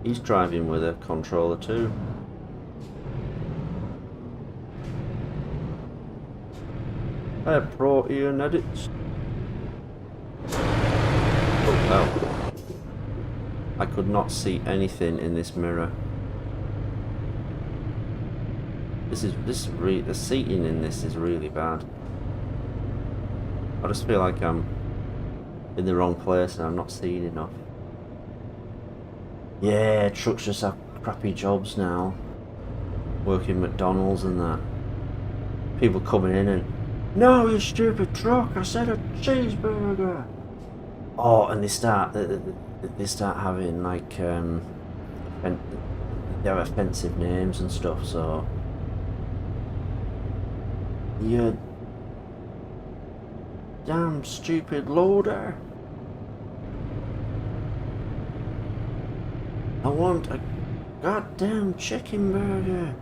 He's driving with a controller too. I have Protean edits. Oh hell. I could not see anything in this mirror. The seating in this is really bad. I just feel like I'm in the wrong place and I'm not seeing enough. Yeah, trucks just have crappy jobs now. Working McDonald's and that. People coming in and, no, you stupid truck, I said a cheeseburger. Oh, and they start having like they have offensive names and stuff, so you damn stupid loader. I want a goddamn chicken burger,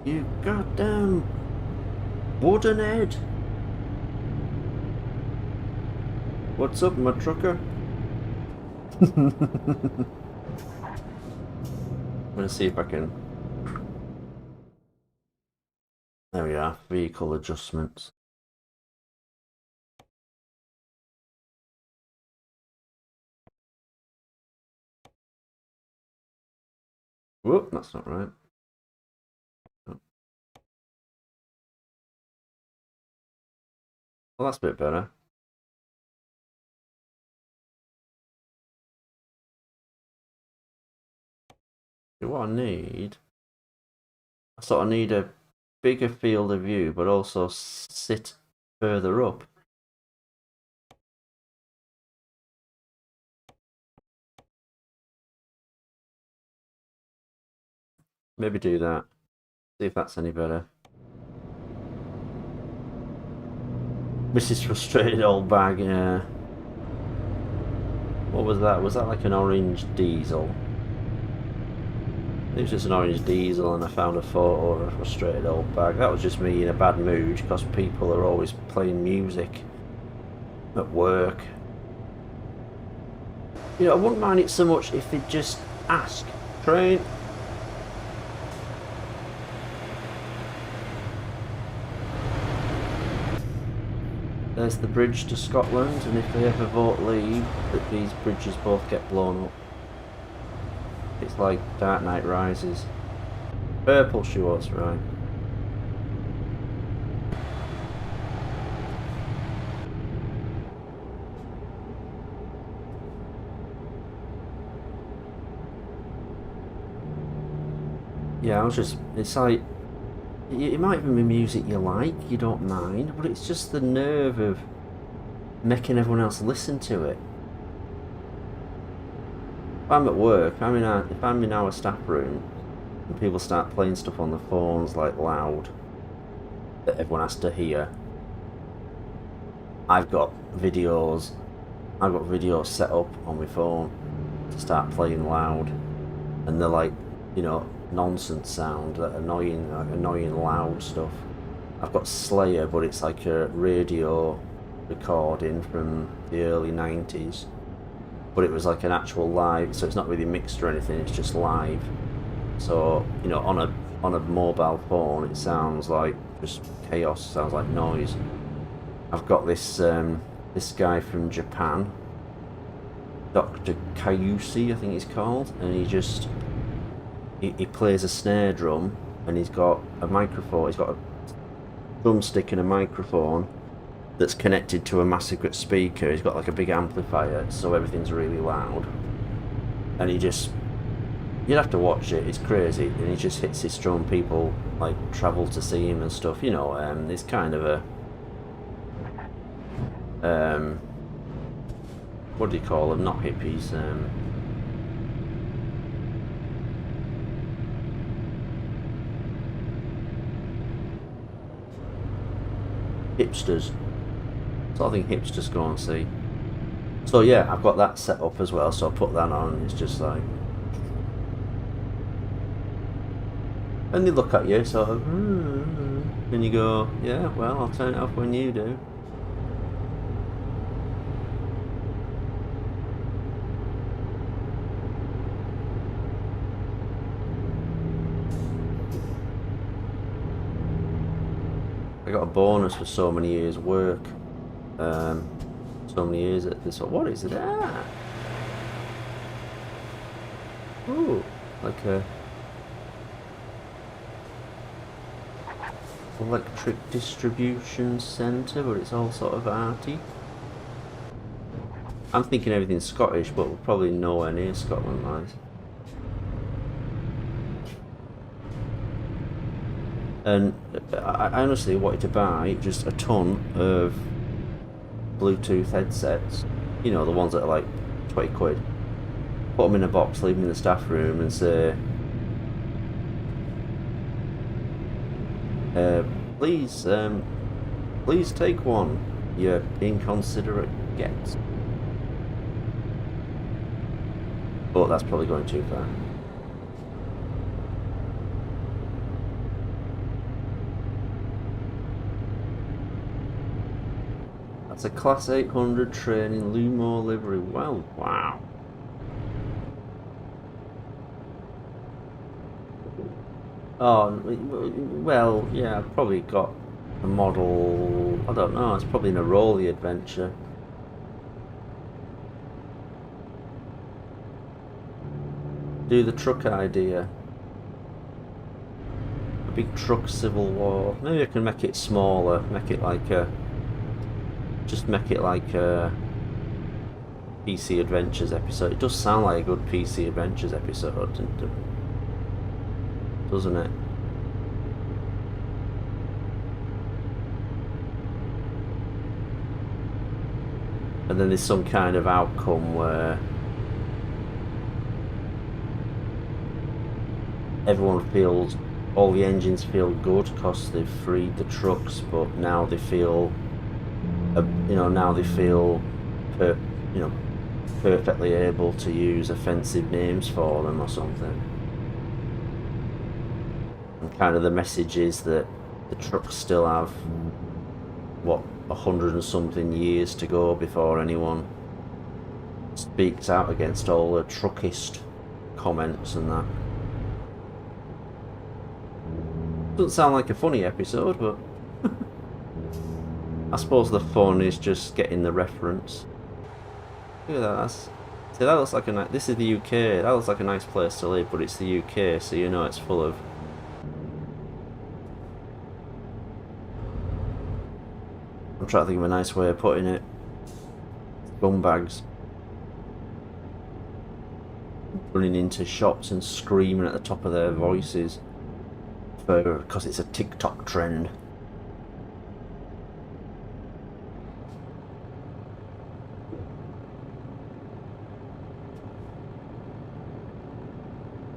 you goddamn wooden head. What's up, my trucker? I'm gonna see if I can. There we are, vehicle adjustments. Whoop, that's not right. Well, that's a bit better. What I need, I sort of need a bigger field of view, but also sit further up. Maybe do that. See if that's any better. Mrs. Frustrated Old Bag, yeah. What was that? Was that like an orange diesel? It was just an orange diesel, and I found a photo of a frustrated old bag. That was just me in a bad mood because people are always playing music at work. You know, I wouldn't mind it so much if they'd just ask. Train. There's the bridge to Scotland, and if they ever vote leave, that these bridges both get blown up. It's like Dark Knight Rises. Purple shorts, right. Yeah, I was just, it's like, it might even be music you like, you don't mind, but it's just the nerve of making everyone else listen to it. If I'm at work, if I'm in our staff room, and people start playing stuff on the phones like loud, that everyone has to hear, I've got videos set up on my phone to start playing loud, and they're like, you know, nonsense sound, that annoying loud stuff. I've got Slayer, but it's like a radio recording from the early 90s, but it was like an actual live, so it's not really mixed or anything, it's just live. So, you know, on a mobile phone it sounds like just chaos, sounds like noise. I've got this this guy from Japan, Dr. Kayusi I think he's called, and he plays a snare drum, and he's got a microphone, he's got a drumstick and a microphone that's connected to a massive speaker. He's got like a big amplifier, so everything's really loud. And you'd have to watch it, it's crazy. And he just hits his drum, people like travel to see him and stuff, you know. It's kind of a what do you call them? Not hippies. Hipsters. So I think hipsters go and see. So yeah, I've got that set up as well, so I put that on, and it's just like, and they look at you sort of, and you go, yeah, well, I'll turn it off when you do. I got a bonus for so many years work, so many years at this. What is that? Ooh, like a electric distribution centre, but it's all sort of arty. I'm thinking everything's Scottish, but we're probably nowhere near Scotland, guys. And I honestly wanted to buy just a ton of Bluetooth headsets, you know, the ones that are like 20 quid. Put them in a box, leave them in the staff room, and say, please take one, you inconsiderate guest. But that's probably going too far. That's a Class 800 train in Lumo livery. Well, wow. Oh, well, yeah, I've probably got a model, I don't know, it's probably an Aroli Adventure. Do the truck idea. A big truck civil war. Maybe I can make it smaller, make it like a just make it like a PC Adventures episode. It does sound like a good PC Adventures episode, doesn't it? And then there's some kind of outcome where everyone feels, all the engines feel good because they've freed the trucks, but now they feel, now they feel, perfectly able to use offensive names for them or something. And kind of the message is that the trucks still have, what, 100 and something years to go before anyone speaks out against all the truckist comments and that. Doesn't sound like a funny episode, but I suppose the fun is just getting the reference. Look at that. See, that looks like a nice... This is the UK. That looks like a nice place to live, but it's the UK, so you know it's full of... I'm trying to think of a nice way of putting it. Scumbags. Running into shops and screaming at the top of their voices because it's a TikTok trend.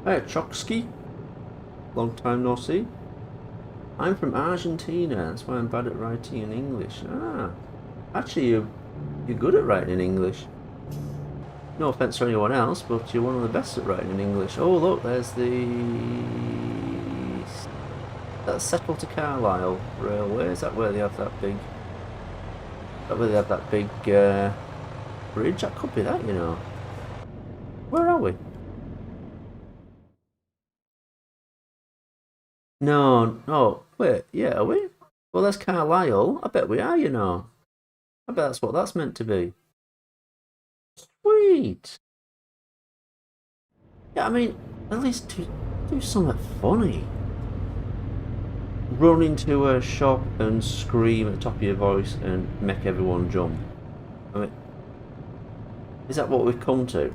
Hey, Chokski. Long time no see. I'm from Argentina, that's why I'm bad at writing in English. Ah, actually you're good at writing in English. No offence to anyone else, but you're one of the best at writing in English. Oh look, there's that's Settle to Carlisle Railway. Is that where they have that big... Is that where they have that big bridge? That could be that, you know. Where are we? No, wait, yeah, are we? Well, there's Carlisle. I bet we are, you know. I bet that's what that's meant to be. Sweet. Yeah, I mean, at least do something funny. Run into a shop and scream at the top of your voice and make everyone jump. I mean, is that what we've come to?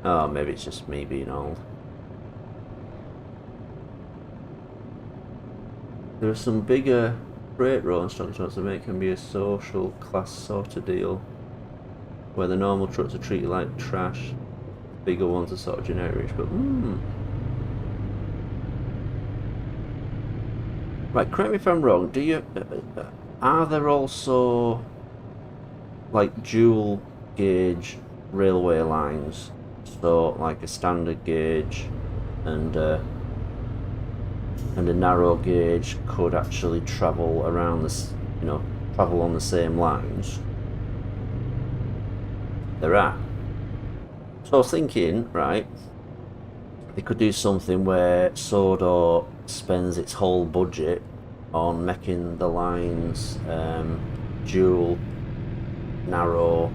Oh, maybe it's just me being old. There are some bigger freight rolling stock trucks that make can be a social class sort of deal, where the normal trucks are treated like trash, bigger ones are sort of generic, but Right, correct me if I'm wrong, do you, are there also like dual gauge railway lines, so like a standard gauge and a narrow gauge could actually travel around this, travel on the same lines? There are. So I was thinking, right, they could do something where Sodor spends its whole budget on making the lines dual narrow,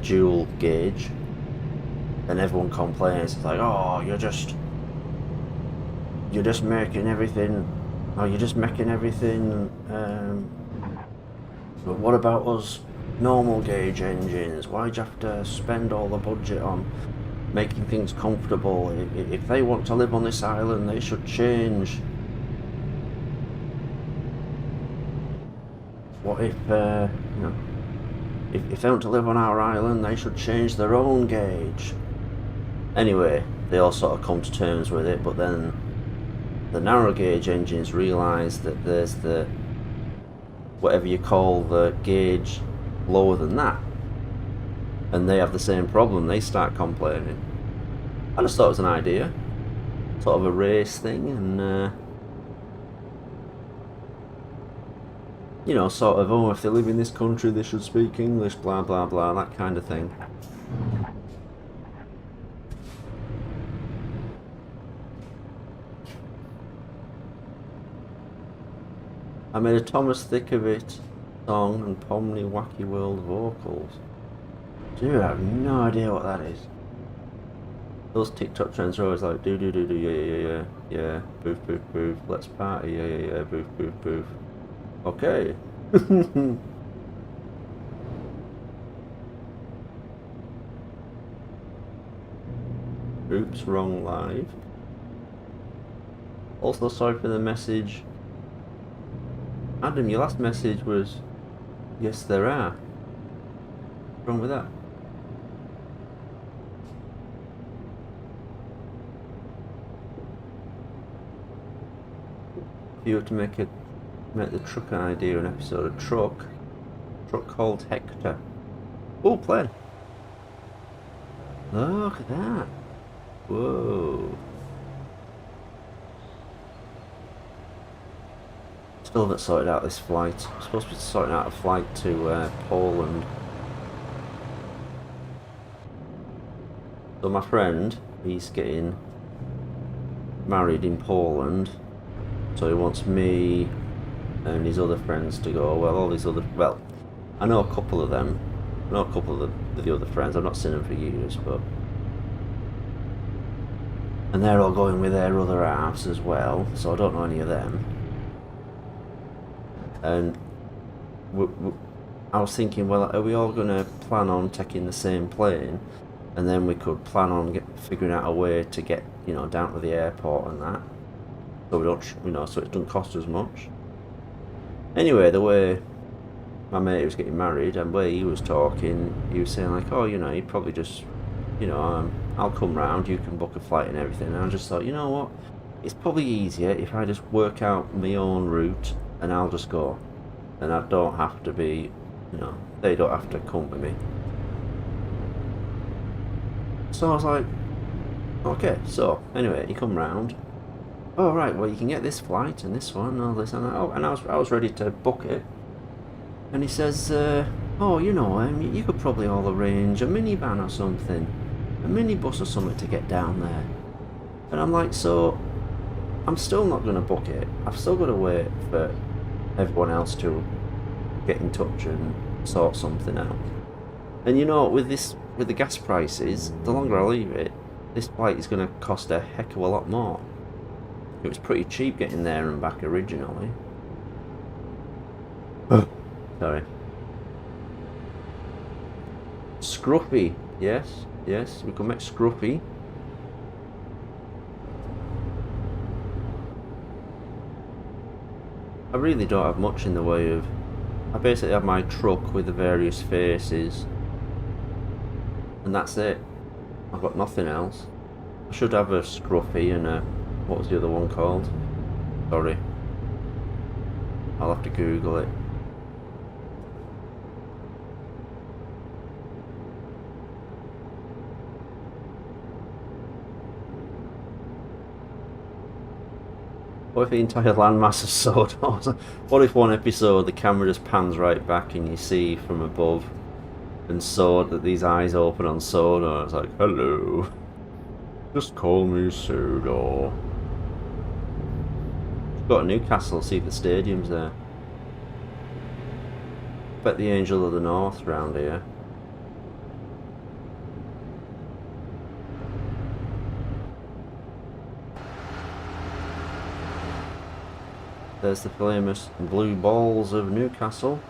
dual gauge, and everyone complains. It's like, oh, you're just making everything, but what about us normal gauge engines? Why'd you have to spend all the budget on making things comfortable? If they want to live on this island, they should change. What if, if they want to live on our island, they should change their own gauge. Anyway, they all sort of come to terms with it, but then the narrow gauge engines realise that there's the, whatever you call the gauge lower than that, and they have the same problem. They start complaining. I just thought it was an idea, sort of a race thing, and sort of, oh, if they live in this country they should speak English, blah blah blah, that kind of thing. I made a Thomas Thickovit song and Pomni Wacky World vocals. Dude, I have no idea what that is. Those TikTok trends are always like do, yeah, boof, boof, boof, let's party, yeah, boof, boof, boof. Okay, Oops, wrong live. Also, sorry for the message. Adam, your last message was, yes, there are. What's wrong with that? If you were to make the truck idea an episode of truck called Hector. Oh, plane. Look at that. Whoa. Still haven't sorted out this flight. I'm supposed to be sorting out a flight to Poland. So my friend, he's getting married in Poland. So he wants me and his other friends to go. Well, all these other... Well, I know a couple of them. I know a couple of the other friends. I've not seen them for years, but... And they're all going with their other halves as well. So I don't know any of them. And I was thinking, well, are we all going to plan on taking the same plane? And then we could plan on figuring out a way to get, you know, down to the airport and that. So we don't, you know, so it doesn't cost as much. Anyway, the way my mate was getting married and where he was talking, he was saying like, oh, you know, you probably just, you know, I'll come round, you can book a flight and everything. And I just thought, you know what, it's probably easier if I just work out my own route and I'll just go. And I don't have to be, you know, they don't have to come with me. So I was like, okay, so anyway, he come round. Oh right, well you can get this flight and this one and all this and that. Oh, and I was ready to book it. And he says, oh, you know, you could probably all arrange a minivan or something, a minibus or something to get down there. And I'm like, so I'm still not going to book it. I've still got to wait for everyone else to get in touch and sort something out. And you know, with the gas prices, the longer I leave it, this flight is going to cost a heck of a lot more. It was pretty cheap getting there and back originally. Sorry. Scruffy, yes, we can make Scruffy. I really don't have much in the way of... I basically have my truck with the various faces. And that's it. I've got nothing else. I should have a Scruffy and a... What was the other one called? Sorry. I'll have to Google it. What if the entire landmass is sawed? What if one episode the camera just pans right back and you see from above and Sword that these eyes open on Sodor? It's like, hello. Just call me Sodor. Got to Newcastle, see if the stadium's there. Bet the Angel of the North round here. There's the famous blue balls of Newcastle.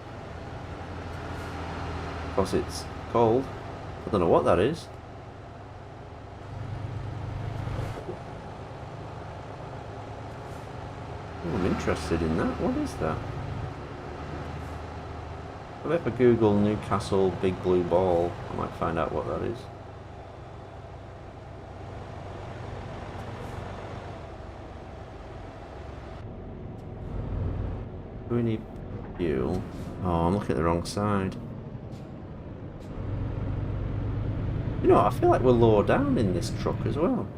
Because it's cold. I don't know what that is. Oh, I'm interested in that. What is that? I bet if I Google Newcastle big blue ball, I might find out what that is. Do we need fuel? Oh, I'm looking at the wrong side. You know, I feel like we're low down in this truck as well.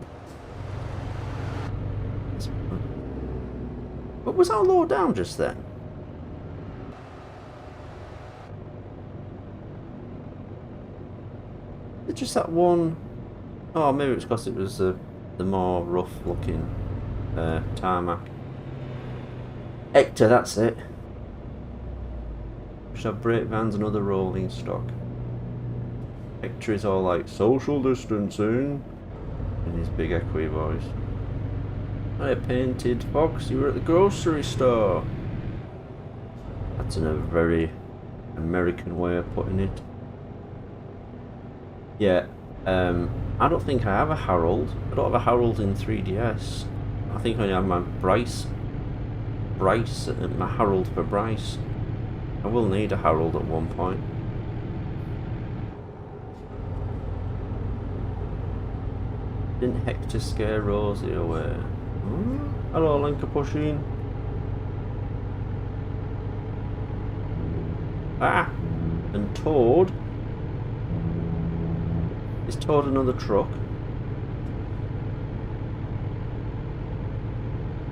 But was I low down just then? It's just that one... Oh, maybe it's because it was the more rough looking tarmac. Hector, that's it. Should have brake vans and other rolling stock. Hector is all like social distancing in his big equi voice. Hey, Painted Fox, you were at the grocery store. I That's in a very American way of putting it. Yeah, I don't think I have a Harold. I don't have a Harold in 3DS. I think I only have my Bryce, my Harold for Bryce. I will need a Harold at one point. Didn't Hector scare Rosie away? Hello, Lankapusheen. Ah! And Toad. Is Toad another truck?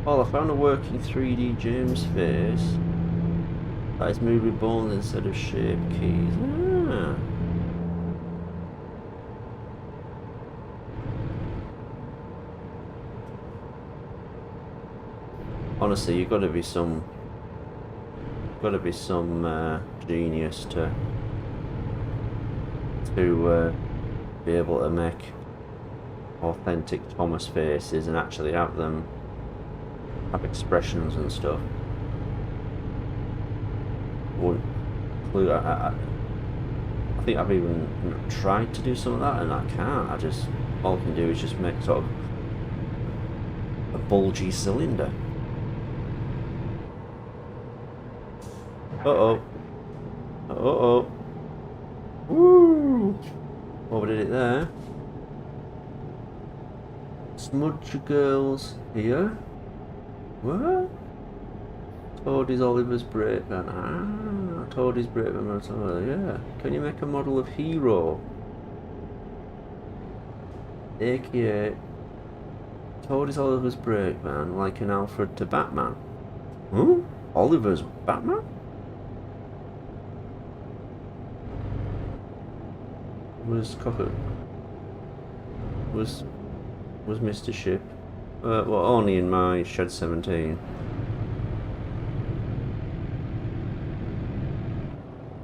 Oh, I found a working 3D James face. That is moved with bones instead of shape keys. Ah. Honestly, you've got to be some genius to be able to make authentic Thomas faces and actually have them have expressions and stuff. Wouldn't clue. I think I've even tried to do some of that and I can't. All I can do is just make sort of a bulgy cylinder. Uh-oh. Uh-oh. Woo! What did it there? Smudge girls here. What? Toadie's Oliver's brake van. Ah, Toadie's brake van. Yeah. Can you make a model of Hero? AKA Toadie's Oliver's brake van, like an Alfred to Batman. Huh? Oliver's Batman? Was Mr. Ship? Well, only in my Shed 17.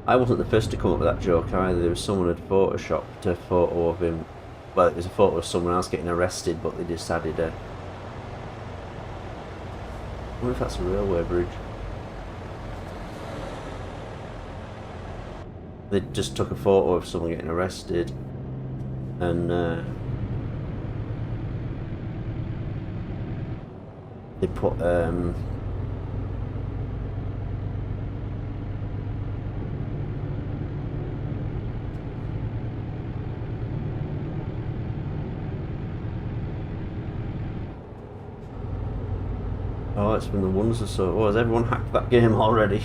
I wasn't the first to come up with that joke either. There was someone who had photoshopped a photo of him. Well, it was a photo of someone else getting arrested, but they decided I wonder if that's a railway bridge. They just took a photo of someone getting arrested and they put oh, it's from the Wonders of So. Oh, has everyone hacked that game already?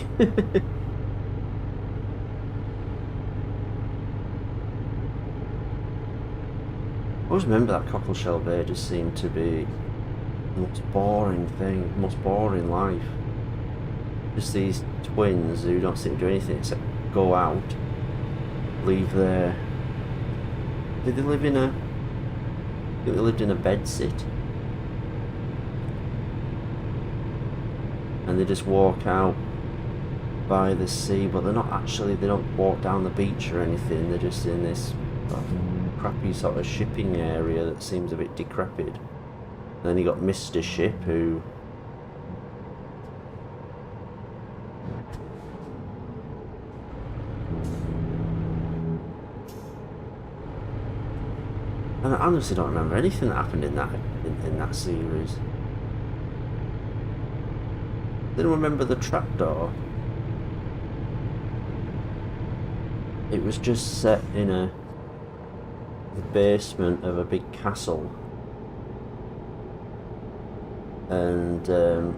I always remember that Cockleshell Bay just seemed to be the most boring thing, the most boring life. Just these twins who don't seem to do anything except go out, leave their... Did they live in a... I think they lived in a bedsit. And they just walk out by the sea, but they're not actually, they don't walk down the beach or anything, they're just in this crappy sort of shipping area that seems a bit decrepit. And then you got Mr. Ship, who and I honestly don't remember anything that happened in that series. Didn't remember the trapdoor. It was just set in the basement of a big castle, and the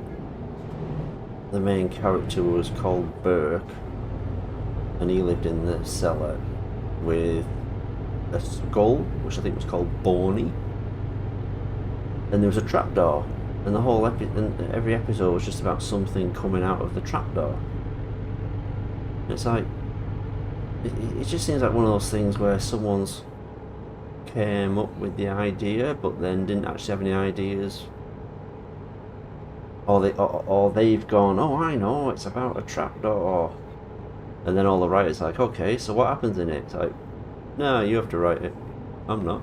main character was called Burke, and he lived in the cellar with a skull, which I think was called Boney, and there was a trapdoor, and the whole every episode was just about something coming out of the trapdoor. It's like it just seems like one of those things where someone's came up with the idea but then didn't actually have any ideas, or they've gone, oh, I know, it's about a trapdoor, and then all the writers are like, okay, so what happens in it? It's like, no, you have to write it, I'm not.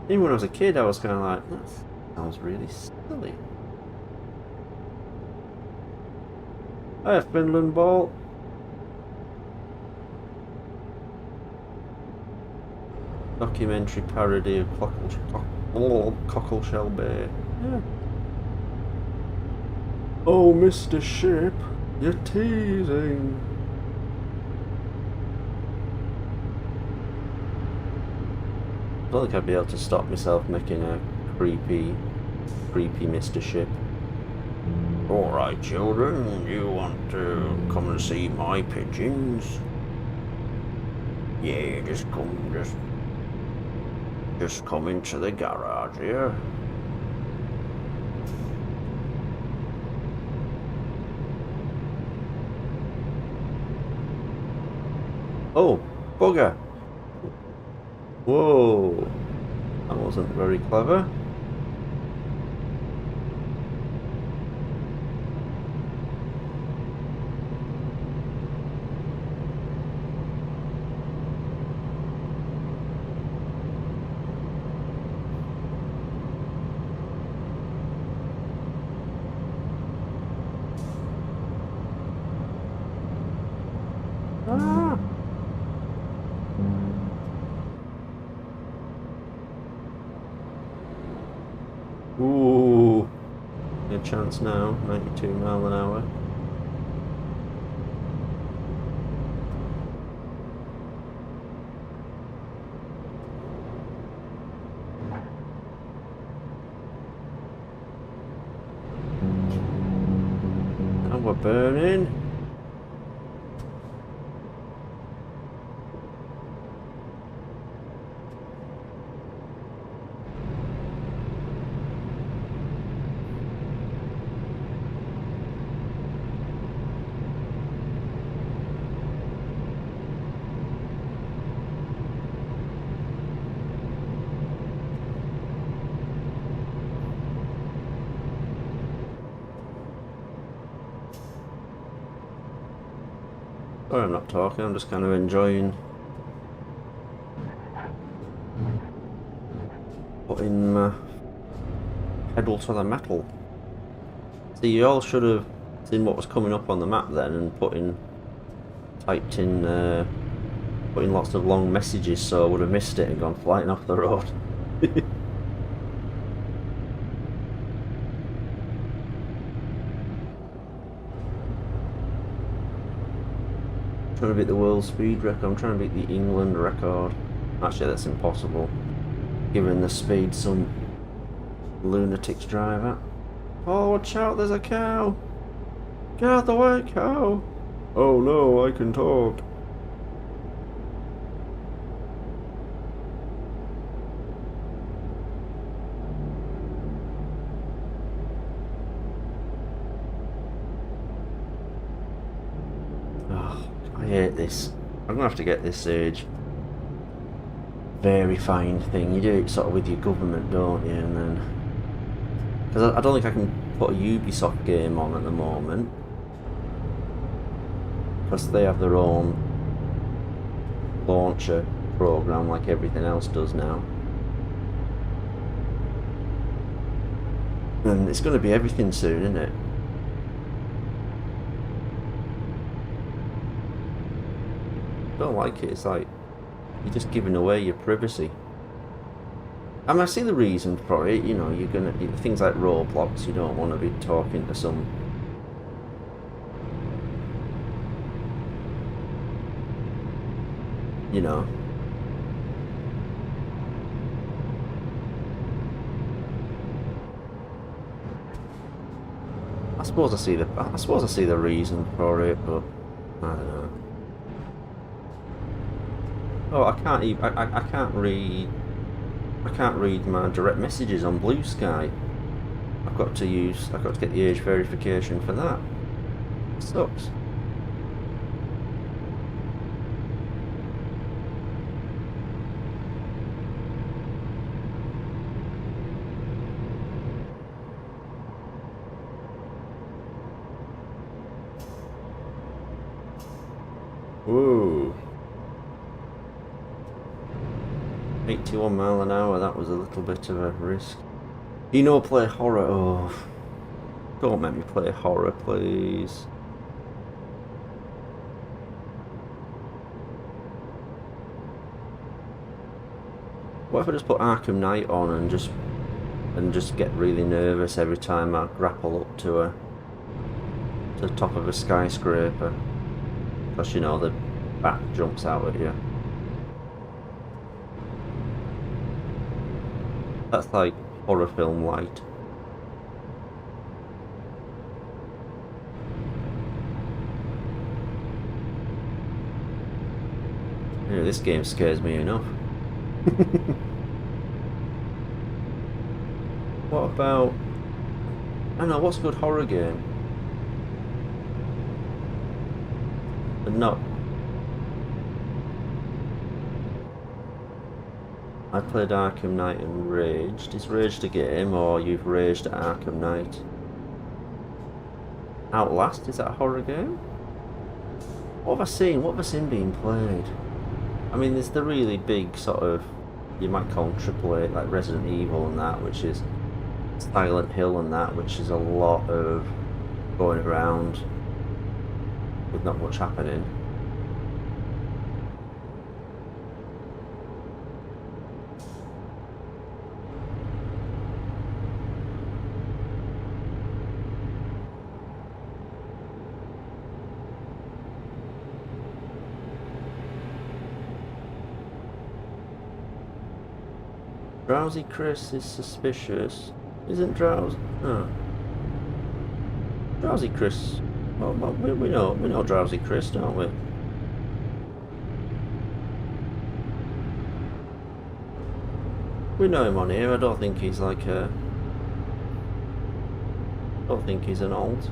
Even when I was a kid, I was kind of like, that sounds really silly. Hi, Finland Ball. Documentary parody of Cockleshell Bay. Yeah. Oh, Mr. Ship, you're teasing. I don't think I'd be able to stop myself making a creepy Mr. Ship. Alright, children, you want to come and see my pigeons? Yeah, just come into the garage here. Oh, bugger! Whoa, that wasn't very clever. Ah. Ooh, a chance now, 92 mile an hour. And we're burning. Sorry, I'm not talking, I'm just kind of enjoying putting my pedal to the metal. See, you all should have seen what was coming up on the map then and typed in, putting lots of long messages so I would have missed it and gone flying off the road. Trying to beat the world speed record. I'm trying to beat the England record. Actually, that's impossible, given the speed some lunatics drive at. Oh, watch out! There's a cow! Get out the way, cow! Oh no, I can talk. I hate this. I'm gonna have to get this Age verifying thing. You do it sort of with your government, don't you? And then, because I don't think I can put a Ubisoft game on at the moment, because they have their own launcher program like everything else does now. And it's going to be everything soon, isn't it? Don't like it. It's like you're just giving away your privacy. I mean, I see the reason for it. You know, you're gonna things like Roblox. You don't want to be talking to some, you know. I suppose I see the reason for it, but I don't know. Oh, I can't even. I can't read. I can't read my direct messages on Blue Sky. I've got to get the age verification for that. It sucks. Whoa. 81 mile an hour, that was a little bit of a risk. You know, play horror. Oh, don't make me play horror, please. What if I just put Arkham Knight on and just get really nervous every time I grapple up to the top of a skyscraper? Because you know the bat jumps out at you. That's like horror film light. Yeah, this game scares me enough. What about... I don't know, what's a good horror game? But no. I played Arkham Knight and raged. Is Raged a game, or you've raged at Arkham Knight? Outlast, is that a horror game? What have I seen? What have I seen being played? I mean, there's the really big sort of, you might call them AAA, like Resident Evil and that, which is Silent Hill and that, which is a lot of going around with not much happening. Drowsy Chris is suspicious. Isn't Drowsy... Oh. Drowsy Chris... Well, we know Drowsy Chris, don't we? We know him on here. I don't think he's like a... I don't think he's an alt.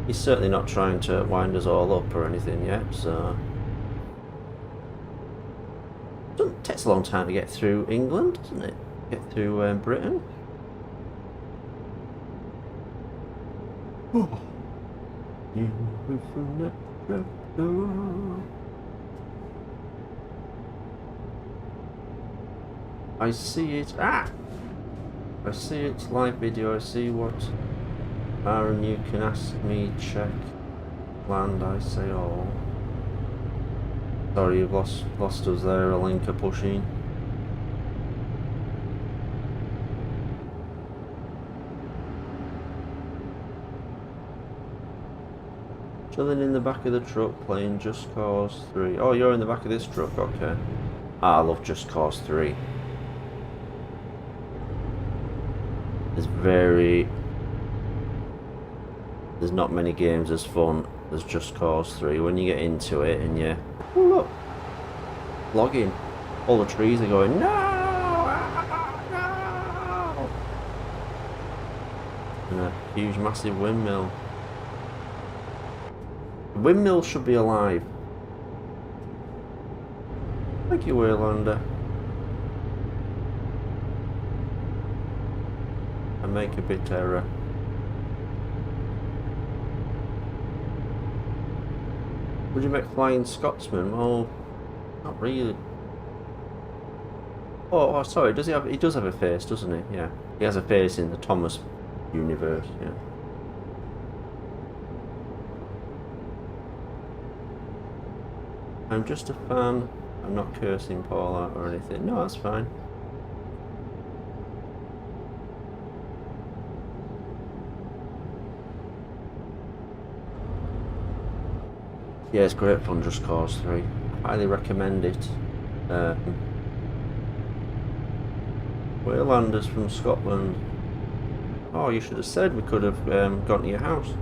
He's certainly not trying to wind us all up or anything yet, so... It takes a long time to get through England, doesn't it? Get through Britain. Oh. I see it. Ah! I see it live video. I see what Aaron, you can ask me check land. I say all. Sorry, you've lost us there, a link of pushing. Chilling in the back of the truck playing Just Cause 3. Oh, you're in the back of this truck, okay. I love Just Cause 3. There's not many games as fun as Just Cause 3 when you get into it and you... Oh look! Logging. All the trees are going, no! No! And a huge massive windmill. The windmill should be alive. Thank you, Waylander. I make a bit error. Would you make Flying Scotsman? Well, not really. Oh, sorry. Does he have? He does have a face, doesn't he? Yeah, he has a face in the Thomas universe. Yeah. I'm just a fan. I'm not cursing Paula or anything. No, that's fine. Yeah, it's great fun, Just Cause 3. Highly recommend it. Waylanders from Scotland. Oh, you should have said we could have gone to your house.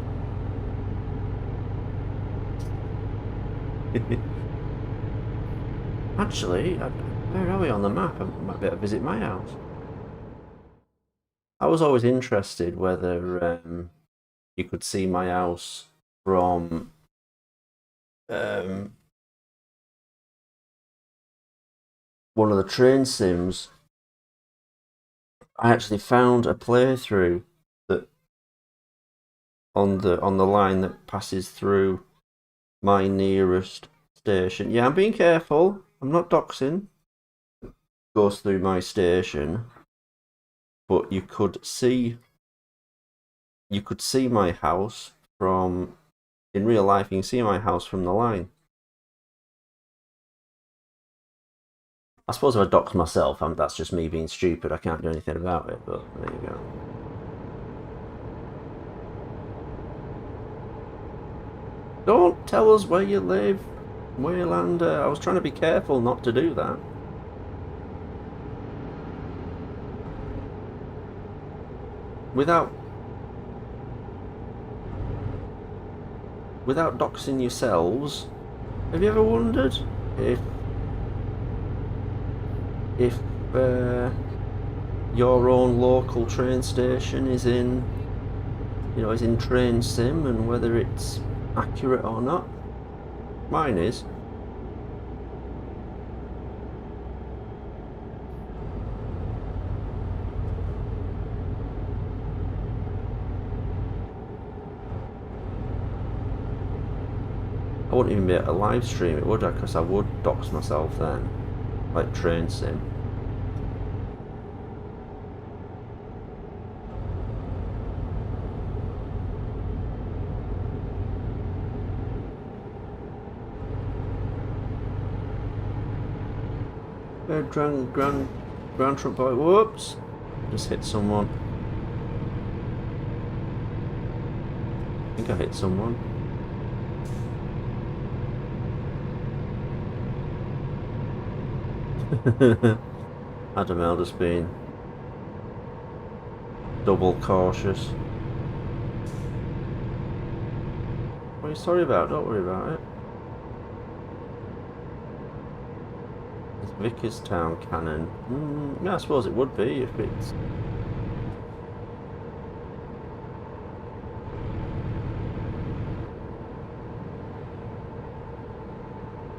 Actually, where are we on the map? I might better visit my house. I was always interested whether you could see my house from one of the train sims. I actually found a playthrough that on the line that passes through my nearest station. Yeah, I'm being careful. I'm not doxing. Goes through my station, but you could see my house from in real life. You can see my house from the line. I suppose if I dox myself, that's just me being stupid. I can't do anything about it, but there you go. Don't tell us where you live, Waylander. I was trying to be careful not to do that. Without doxing yourselves, have you ever wondered if your own local train station is in, is in Train Sim, and whether it's accurate or not? Mine is. I wouldn't even be able to live stream it, would I? Because I would dox myself then, like Train Sim. Grand Truck Boy, whoops! Just hit someone. I think I hit someone. Adam L just being double cautious. What are you sorry about? Don't worry about it. Is Vickerstown canon? Yeah, I suppose it would be if it's...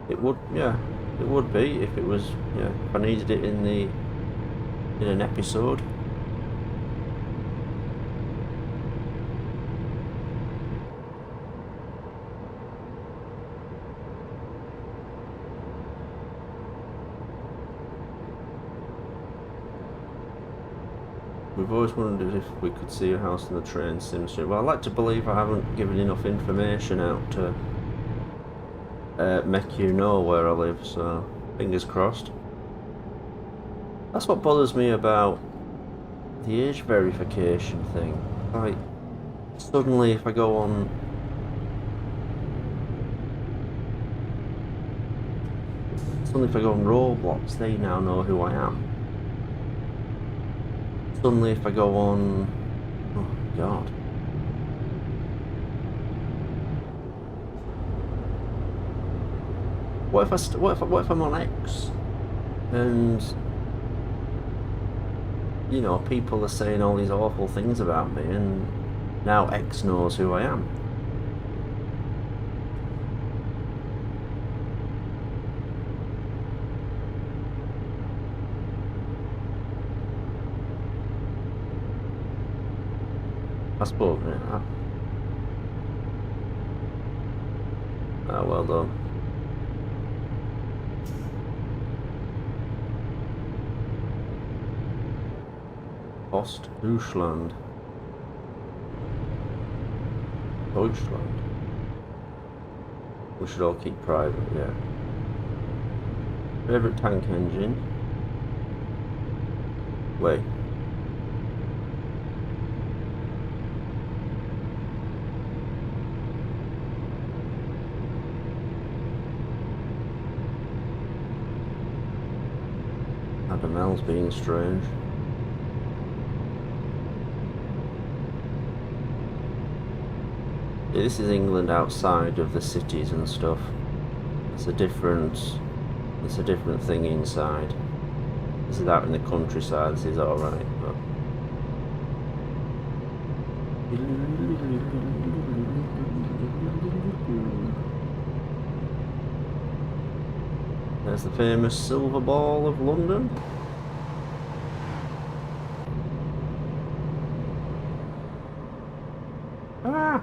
It would, yeah. It would be if it was, if I needed it in an episode. We've always wondered if we could see a house in the Train Sim stream. Well, I'd like to believe I haven't given enough information out to make you know where I live, so fingers crossed. That's what bothers me about the age verification thing. Like, suddenly if I go on... Suddenly if I go on Roblox, they now know who I am. Suddenly if I go on... Oh, God. What if I'm on X and people are saying all these awful things about me, and now X knows who I am? I suppose, yeah. Ah, well done. Ostdeutschland. Deutschland. We should all keep private, yeah. Favourite tank engine? Wait. Adam L's being strange. Yeah, this is England outside of the cities and stuff. It's a different thing inside. This is out in the countryside. This is alright, but there's the famous Silver Ball of London. Ah!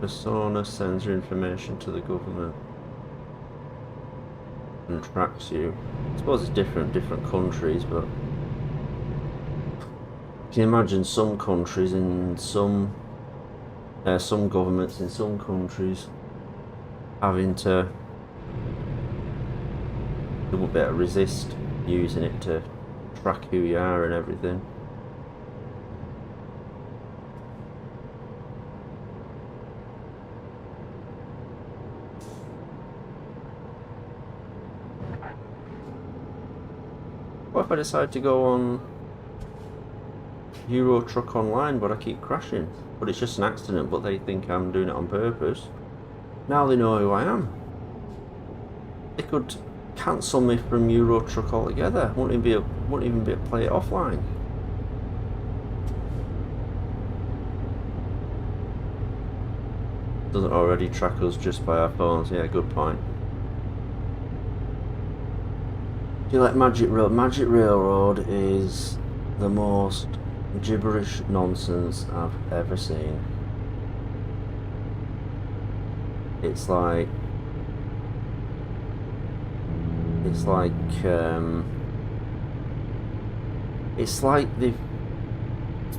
Persona sends your information to the government and tracks you. I suppose it's different countries, but Can you imagine some countries in some governments in some countries having to, they won't be able to resist using it to track who you are and everything. What if I decide to go on Euro Truck Online but I keep crashing? But it's just an accident, but they think I'm doing it on purpose. Now they know who I am. They could cancel me from Euro Truck altogether. Won't even be able to play it offline. Doesn't already track us just by our phones. Yeah, good point. Do you like Magic Railroad? Magic Railroad is the most gibberish nonsense I've ever seen. It's like they've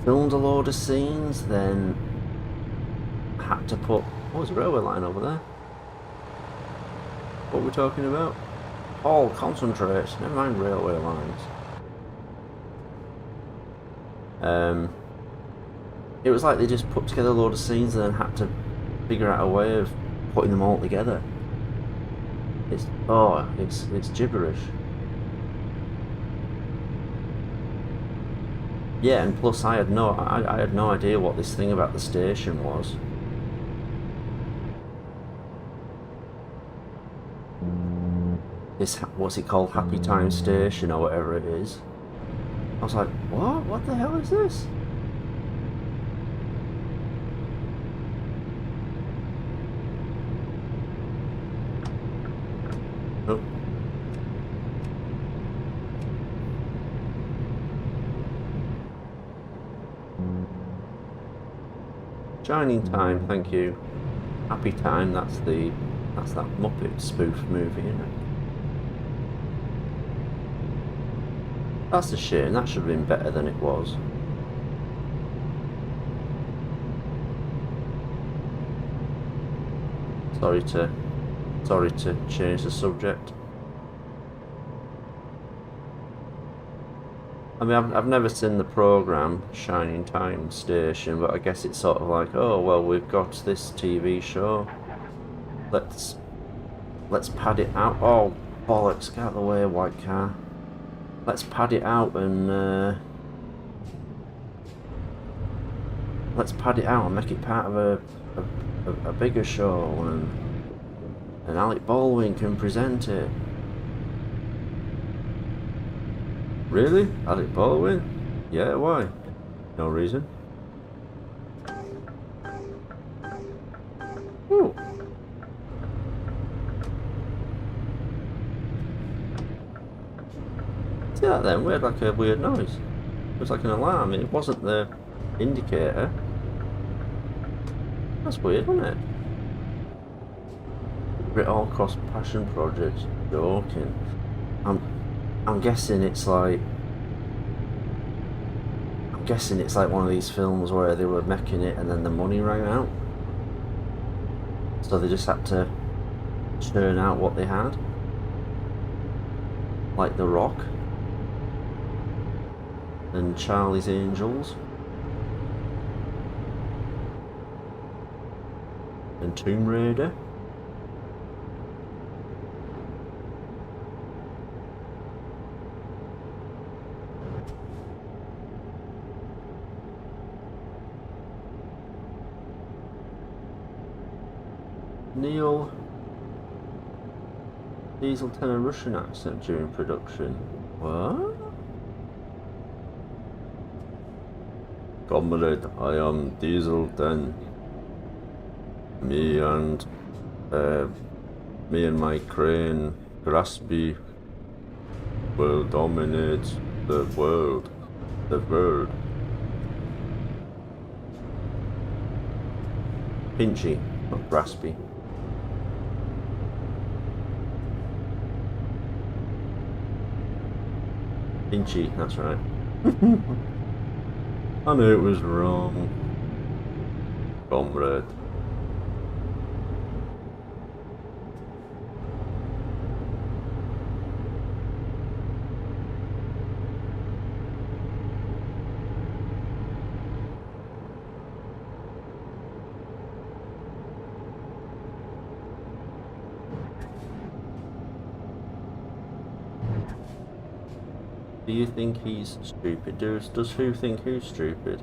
filmed a load of scenes, then had to put, oh, there's a railway line over there. What are we talking about? Paul, concentrate. Never mind railway lines. It was like they just put together a load of scenes and then had to figure out a way of putting them all together. It's gibberish. Yeah, and plus I had no idea what this thing about the station was. This, what's it called, Happy Time Station or whatever it is. I was like, what? What the hell is this? Oh. Shining Time, thank you. Happy Time, that's that Muppet spoof movie, isn't it? That's a shame, that should have been better than it was. Sorry to change the subject. I mean, I've never seen the programme Shining Time Station, but I guess it's sort of like, oh well, we've got this TV show. Let's pad it out. Oh bollocks! Get out of the way, white car. Let's pad it out and make it part of a bigger show, and Alec Baldwin can present it. Really? Alec Baldwin? Yeah, why? No reason. Ooh. See that then? We had like a weird noise. It was like an alarm. It wasn't the indicator. That's weird, wasn't it? Brit Allcross Passion Project. Joking. I'm guessing it's like one of these films where they were making it and then the money ran out, so they just had to churn out what they had, like The Rock and Charlie's Angels and Tomb Raider. Neil Diesel tenor Russian accent during production. What? Comrade, I am Diesel 10. Me and my crane Graspy will dominate the world. Pinchy, not Graspy. Pinchy, that's right. I knew it was wrong. Comrade. Do you think he's stupid? Does who think who's stupid?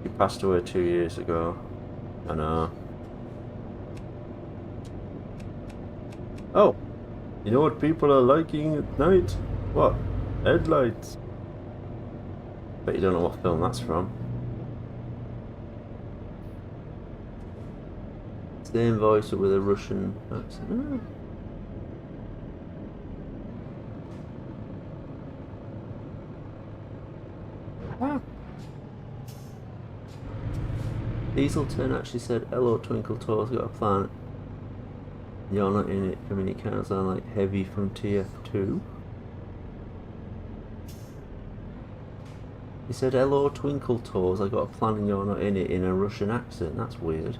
He passed away 2 years ago. I know. Oh! You know what people are liking at night? What? Headlights. Bet you don't know what film that's from. Same voice with a Russian accent. Ah. Dieselton actually said, "Hello, Twinkle Toes, got a plan. You're not in it for me, it kind of sound like Heavy from TF2. He said, "Hello, Twinkle Toes, I got a plan and you're not in it," in a Russian accent. That's weird.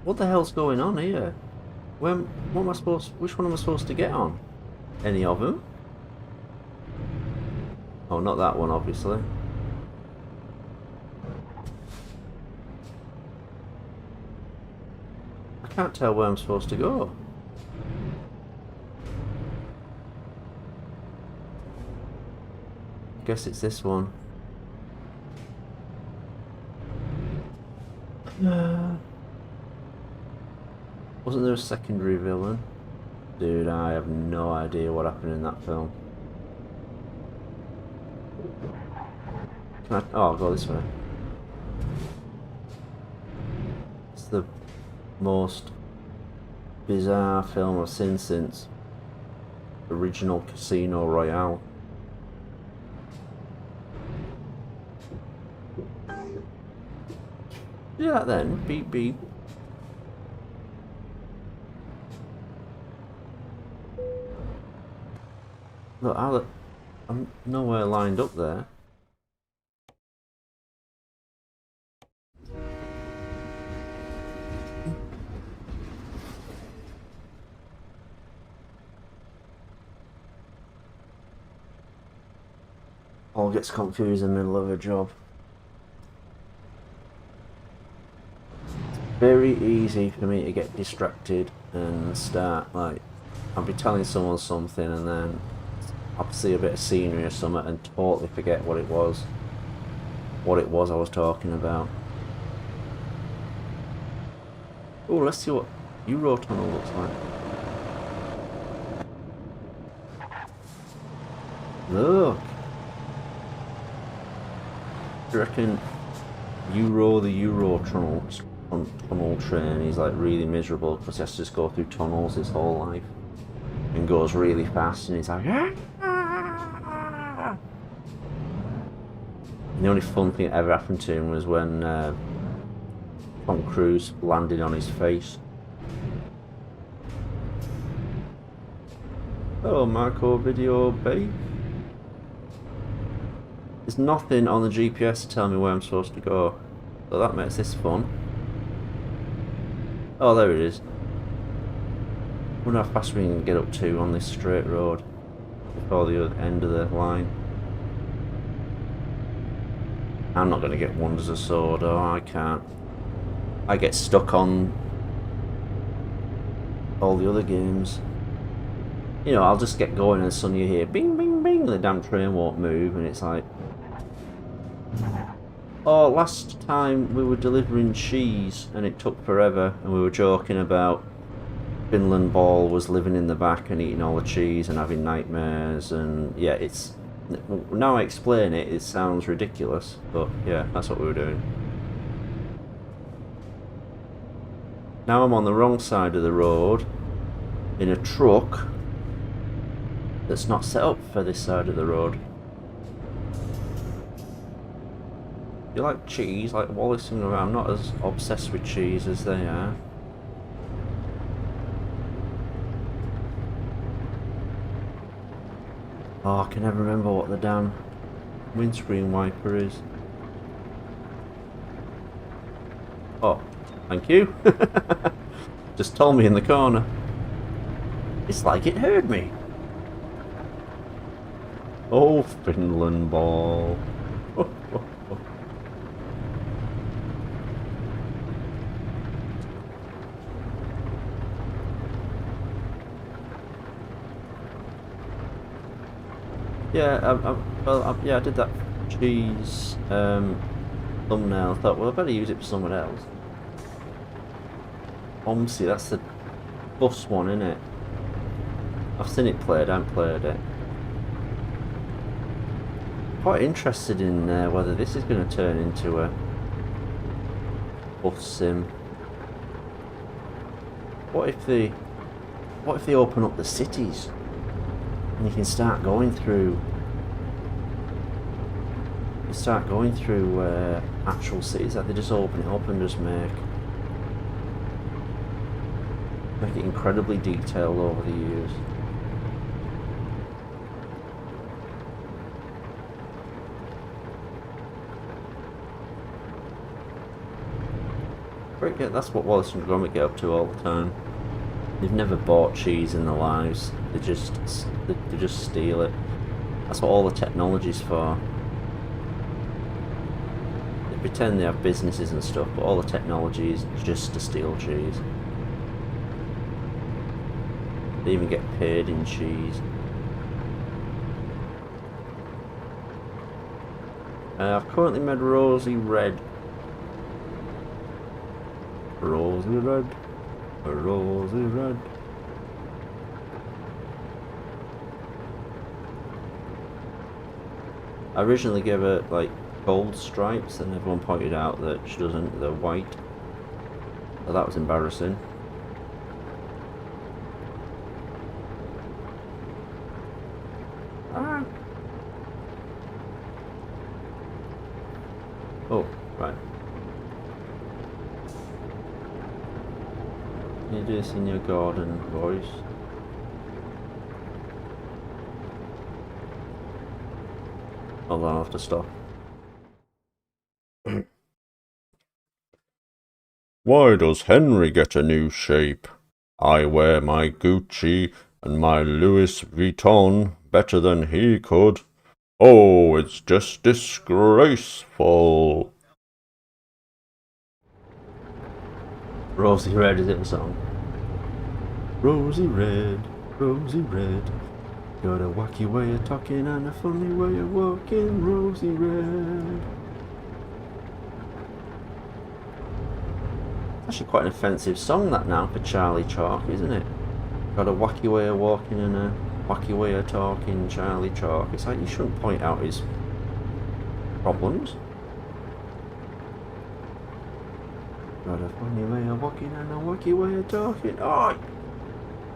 What the hell's going on here? What am I supposed? Which one am I supposed to get on? Any of them? Oh, not that one, obviously. I can't tell where I'm supposed to go. I guess it's this one. Wasn't there a secondary villain? Dude, I have no idea what happened in that film. Can I? Oh, I'll go this way. It's the most bizarre film I've seen since original Casino Royale. Do that then. Beep beep. Look, I'm nowhere lined up there. All gets confused in the middle of a job. Very easy for me to get distracted and start, like, I'll be telling someone something and then I'll see a bit of scenery or something and totally forget what it was I was talking about. Oh, let's see what Eurotunnel looks like. Look! Do you reckon the Eurotunnel tunnel train, he's like really miserable because he has to just go through tunnels his whole life and goes really fast and he's like, ah! And the only fun thing that ever happened to him was when Tom Cruise landed on his face. Oh, Marco Video Bay. There's nothing on the GPS to tell me where I'm supposed to go, so that makes this fun. Oh, there it is. I wonder how fast we can get up to on this straight road before the end of the line. I'm not going to get Wonders of Sword, or I can't. I get stuck on all the other games. You know, I'll just get going and suddenly you hear bing, bing, bing, and the damn train won't move, and it's like... Oh, last time we were delivering cheese and it took forever and we were joking about Finland Ball was living in the back and eating all the cheese and having nightmares, and yeah, it's... Now I explain it, it sounds ridiculous, but yeah, that's what we were doing. Now I'm on the wrong side of the road in a truck that's not set up for this side of the road. You like cheese, like Wallace and I'm not as obsessed with cheese as they are. Oh, I can never remember what the damn windscreen wiper is. Oh, thank you. Just told me in the corner. It's like it heard me. Oh, Finland ball. Yeah, yeah, I did that cheese thumbnail. I thought, well, I better use it for someone else. Obviously, that's the bus one, isn't it? I've seen it played, I haven't played it. Quite interested in whether this is going to turn into a bus sim. What if they open up the cities and you can start going through? You start going through actual cities, like they just open it up and just make it incredibly detailed over the years. Yeah, that's what Wallace and Gromit get up to all the time. They've never bought cheese in their lives. They just steal it. That's what all the technology's for. They pretend they have businesses and stuff, but all the technology is just to steal cheese. They even get paid in cheese. I've currently made Rosy Red. Rosy Red. Rosy Red. I originally gave her like gold stripes and everyone pointed out that she doesn't, they're white. So that was embarrassing. Ah. Oh, right. Can you do this in your Gordon voice? Hold on, I'll have to stop. Why does Henry get a new shape? I wear my Gucci and my Louis Vuitton better than he could. Oh, it's just disgraceful. Rosy Red, is it the song? Rosy Red, Rosy Red. Got a wacky way of talking and a funny way of walking, Rosy Red. Actually quite an offensive song that now for Charlie Chalk, isn't it? Got a wacky way of walking and a wacky way of talking, Charlie Chalk. It's like you shouldn't point out his problems. Got a funny way of walking and a wacky way of talking. Oh,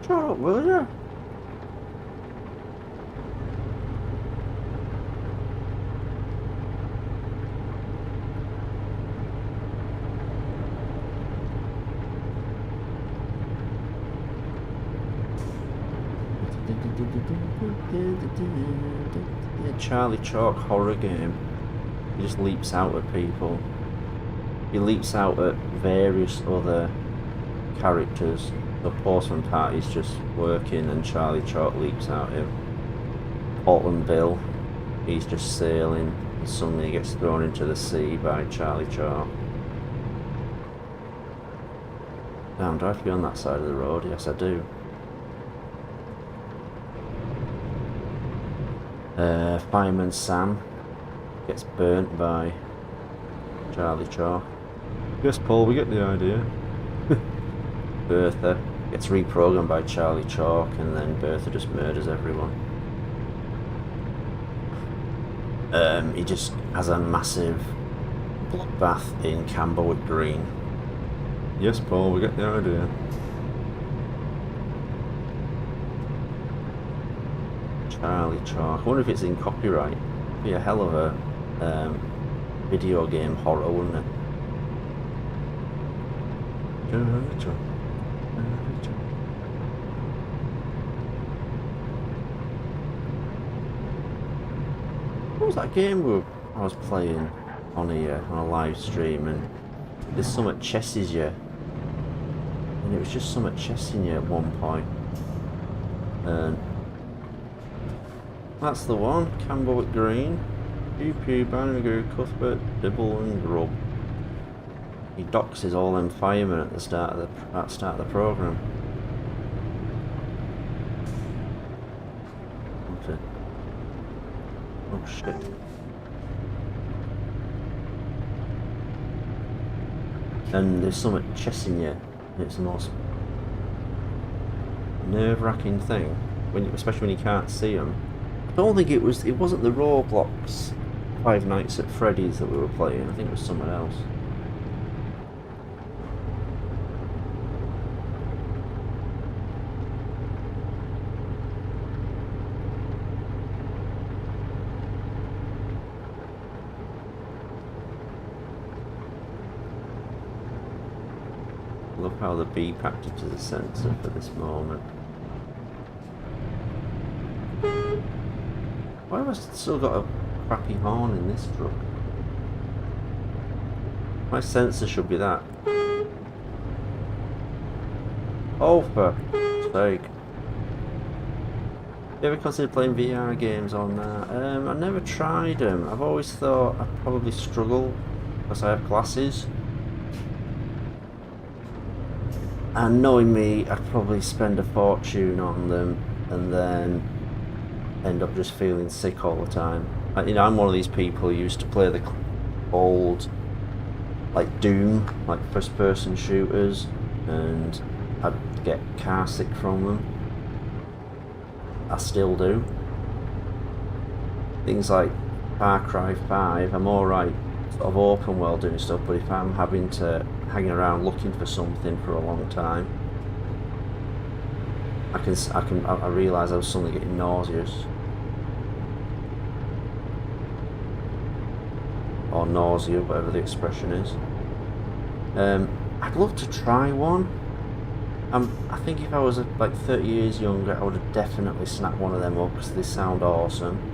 shut up, will ya? Charlie Chalk horror game. He just leaps out at people. He leaps out at various other characters. The Postman Party's just working and Charlie Chalk leaps out at him. Portland Bill, he's just sailing and suddenly he gets thrown into the sea by Charlie Chalk. Damn, do I have to be on that side of the road? Yes, I do. Fireman Sam gets burnt by Charlie Chalk. Yes, Paul, we get the idea. Bertha gets reprogrammed by Charlie Chalk and then Bertha just murders everyone. He just has a massive bloodbath in Camberwood Green. Yes, Paul, we get the idea. Charlie Chalk. I wonder if it's in copyright. It'd be a hell of a video game horror, wouldn't it? Charlie Chalk. Charlie Chalk. What was that game I was playing on here on a live stream, and there's something chesses you, and it was just something chessing you at one point, and that's the one. Camberwick Green, Pew Pew, Banagoo, Cuthbert, Dibble, and Grub. He doxes all them firemen at the start of the program. Okay. Oh shit. And there's something chessing you. It's the most nerve-wracking thing, especially when you can't see them. I don't think it wasn't the Roblox Five Nights at Freddy's that we were playing. I think it was something else. I love how the bee packed as a sensor for this moment. Why have I still got a crappy horn in this truck? My sensor should be that. Oh, for sake. You ever considered playing VR games on that? I never tried them. I've always thought I'd probably struggle because I have glasses. And knowing me, I'd probably spend a fortune on them and then end up just feeling sick all the time. You know, I'm one of these people who used to play the old, like Doom, like first-person shooters, and I'd get car sick from them. I still do. Things like Far Cry 5, I'm alright sort of open world doing stuff, but if I'm having to hang around looking for something for a long time, I realise I was suddenly getting nauseous. Or nausea, whatever the expression is. I'd love to try one. I think if I was like 30 years younger, I would have definitely snapped one of them up because they sound awesome.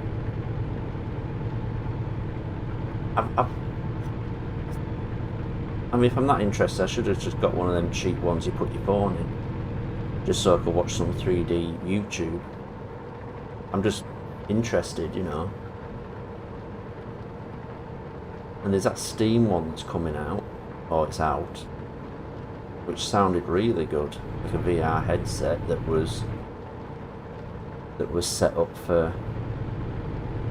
I mean, if I'm that interested, I should have just got one of them cheap ones you put your phone in, just so I could watch some 3D YouTube. I'm just interested, you know. And there's that Steam one that's coming out, or it's out, which sounded really good, like a VR headset that was set up for.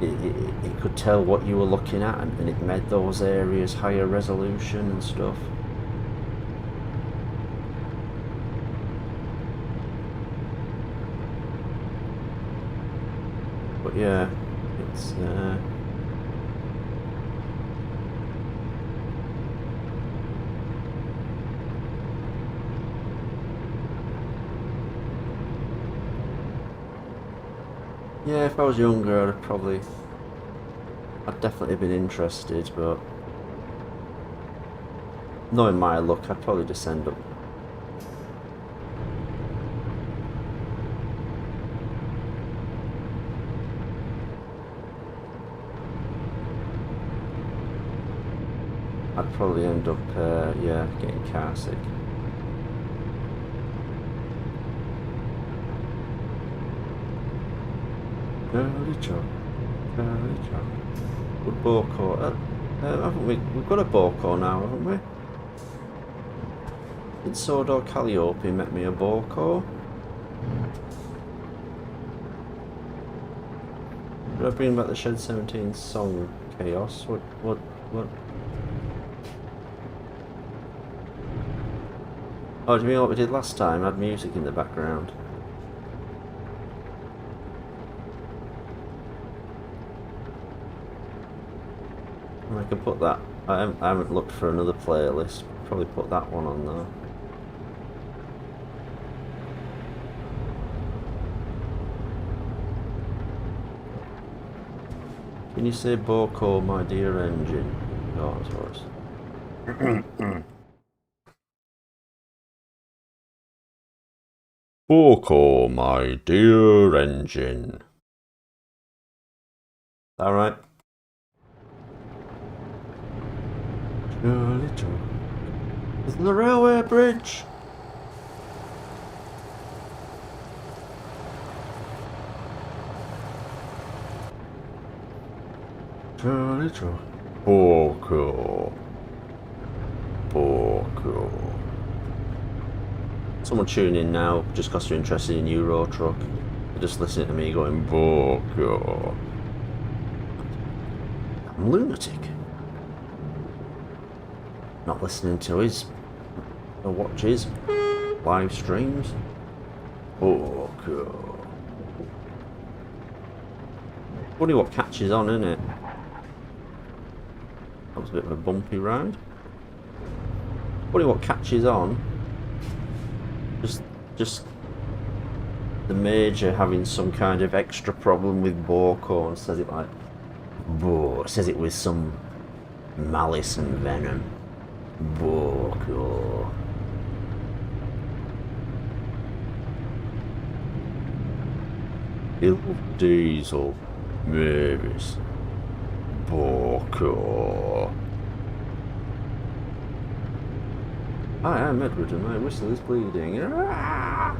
It could tell what you were looking at, and it made those areas higher resolution and stuff. But yeah, it's yeah, if I was younger, I'd definitely been interested, but knowing my luck, I'd probably just end up. I'd probably end up, yeah, getting car sick. Early Chuck. Good Boko. Haven't we? We've got a Boko now, haven't we? Did Sodor Calliope met me a Boko? Did I bring back the Shed 17 song Chaos? What? Oh, do you mean what we did last time? Had music in the background. I can put that. I haven't looked for another playlist. Probably put that one on there. Can you say Boko, my dear engine? Oh, it's worse. Boko, my dear engine. Alright. Surely truck. It's the railway bridge. Surely truck. Porco. Someone tuning in now just because they're interested in Euro Truck. They're just listening to me going, Porco. I'm a lunatic. Not listening to his or watch his live streams. Porco. Funny what catches on, isn't it? That was a bit of a bumpy ride. Funny what catches on. Just the Major having some kind of extra problem with Borco and says it like says it with some malice and venom. Borco. Il Diesel Mavis. Borco. I am Edward and my whistle is bleeding. Ah!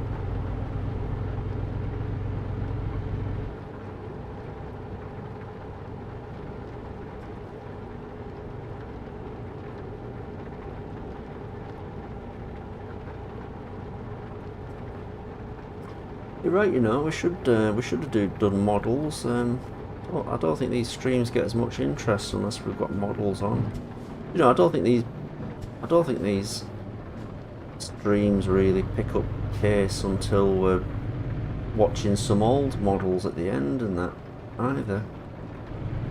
You're right, you know, we should have done models. I don't think these streams get as much interest unless we've got models on. You know, I don't think these streams really pick up pace until we're watching some old models at the end and that either.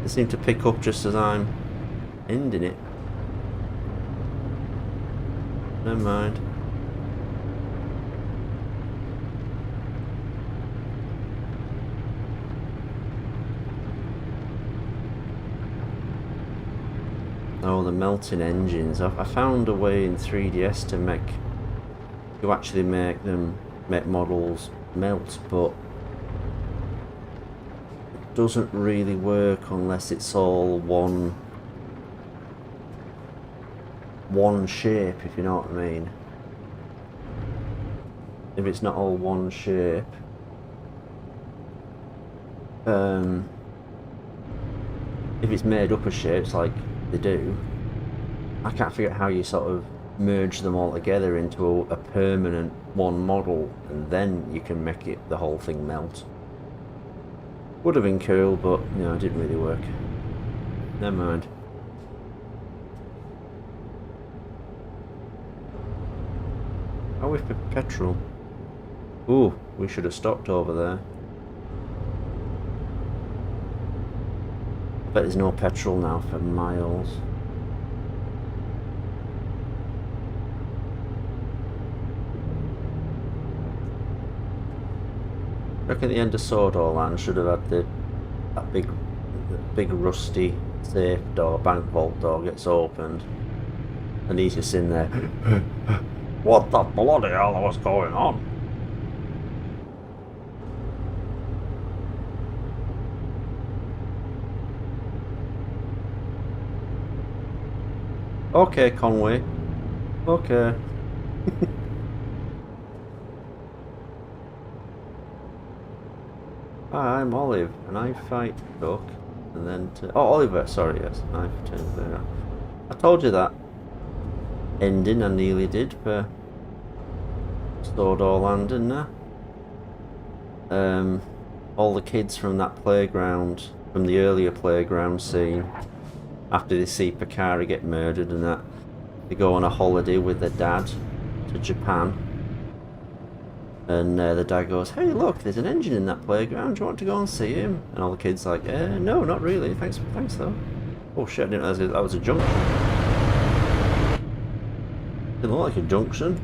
They seem to pick up just as I'm ending it. Never mind. Oh, the melting engines. I found a way in 3DS to actually make models melt, but it doesn't really work unless it's all one shape, if you know what I mean. If it's not all one shape, if it's made up of shapes like they do, I can't figure out how you sort of merge them all together into a permanent one model and then you can make the whole thing melt. Would have been cool, but you know, it didn't really work. Never mind. How we for petrol? Ooh, we should have stopped over there. Bet there's no petrol now for miles. I reckon the end of Sodorland should have had that big rusty safe door, bank vault door gets opened, and he's just in there. What the bloody hell was going on? Okay, Conway. Okay. Hi, I'm Olive, and I fight Duck, and then Oliver, sorry, yes, knife turns there. I told you that ending I nearly did for Sodorland, didn't I? All the kids from that playground, from the earlier playground scene, after they see Picari get murdered and that, they go on a holiday with their dad to Japan. And the dad goes, hey look, there's an engine in that playground, do you want to go and see him? And all the kids like, no, not really, thanks though. Oh shit, I didn't realise that was a junction. Didn't look like a junction.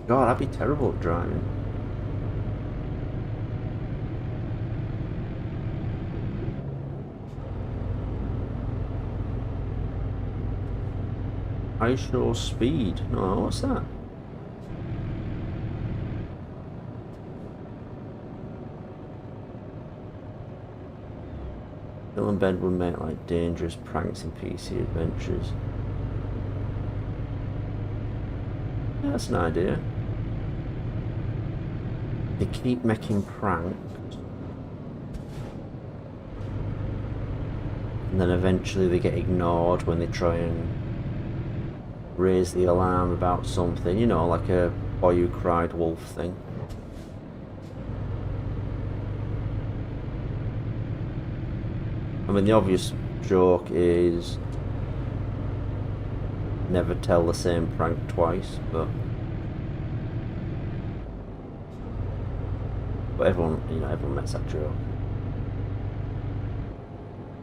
God, I'd be terrible at driving. I show speed. No, what's that? Bill and Ben would make like dangerous pranks in PC Adventures. That's an idea. They keep making pranks. And then eventually they get ignored when they try and raise the alarm about something, you know, like a boy who cried wolf thing. I mean, the obvious joke is never tell the same prank twice, but everyone, you know, everyone makes that joke.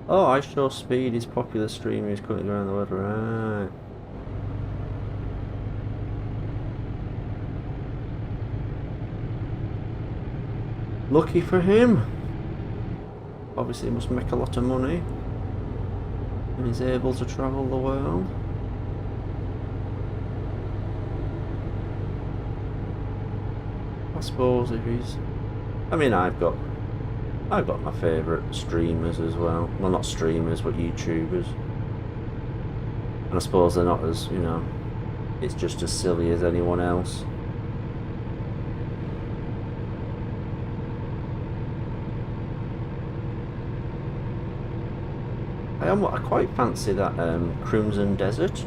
Oh, I Show Speed is popular streamer who's currently around the world, right? Lucky for him. Obviously he must make a lot of money and he's able to travel the world. I suppose if he's... I mean, I've got my favourite streamers as well. Well, not streamers, but YouTubers. And I suppose they're not as, you know, it's just as silly as anyone else. I quite fancy that Crimson Desert.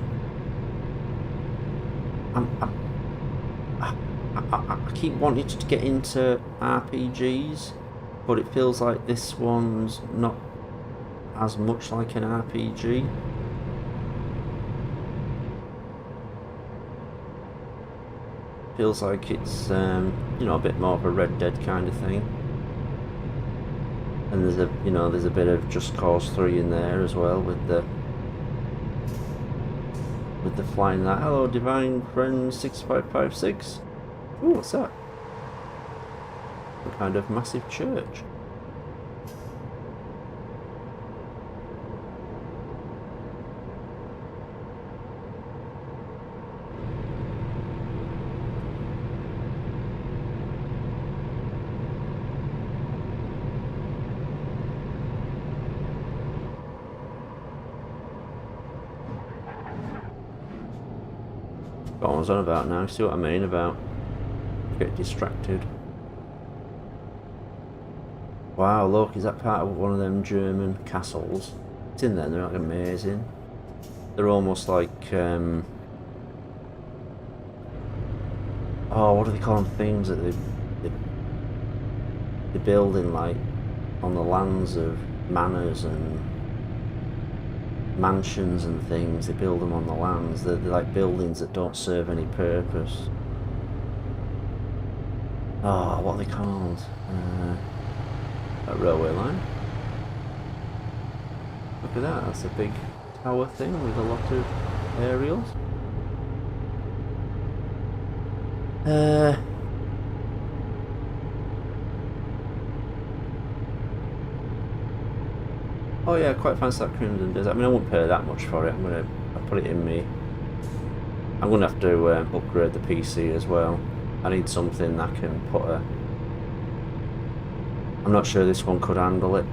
I keep wanting to get into RPGs, but it feels like this one's not as much like an RPG. Feels like it's you know, a bit more of a Red Dead kind of thing. And there's a, you know, there's a bit of Just Cause 3 in there as well with the flying that. Hello, Divine Friend 6556. Ooh, what's that? Some kind of massive church. What I was on about now, see what I mean about get distracted. Wow, look, is that part of one of them German castles? It's in there, they're like amazing. They're almost like oh, what do they call them, things that they build in, like on the lands of manors and mansions and things. They build them on the lands. They're like buildings that don't serve any purpose. Oh, what are they called? A railway line. Look at that, that's a big tower thing with a lot of aerials. Oh yeah, I quite fancy that Crimson Desert. I mean, I wouldn't pay that much for it. I'll put it in me. I'm gonna have to upgrade the PC as well. I need something that can put a... I'm not sure this one could handle it.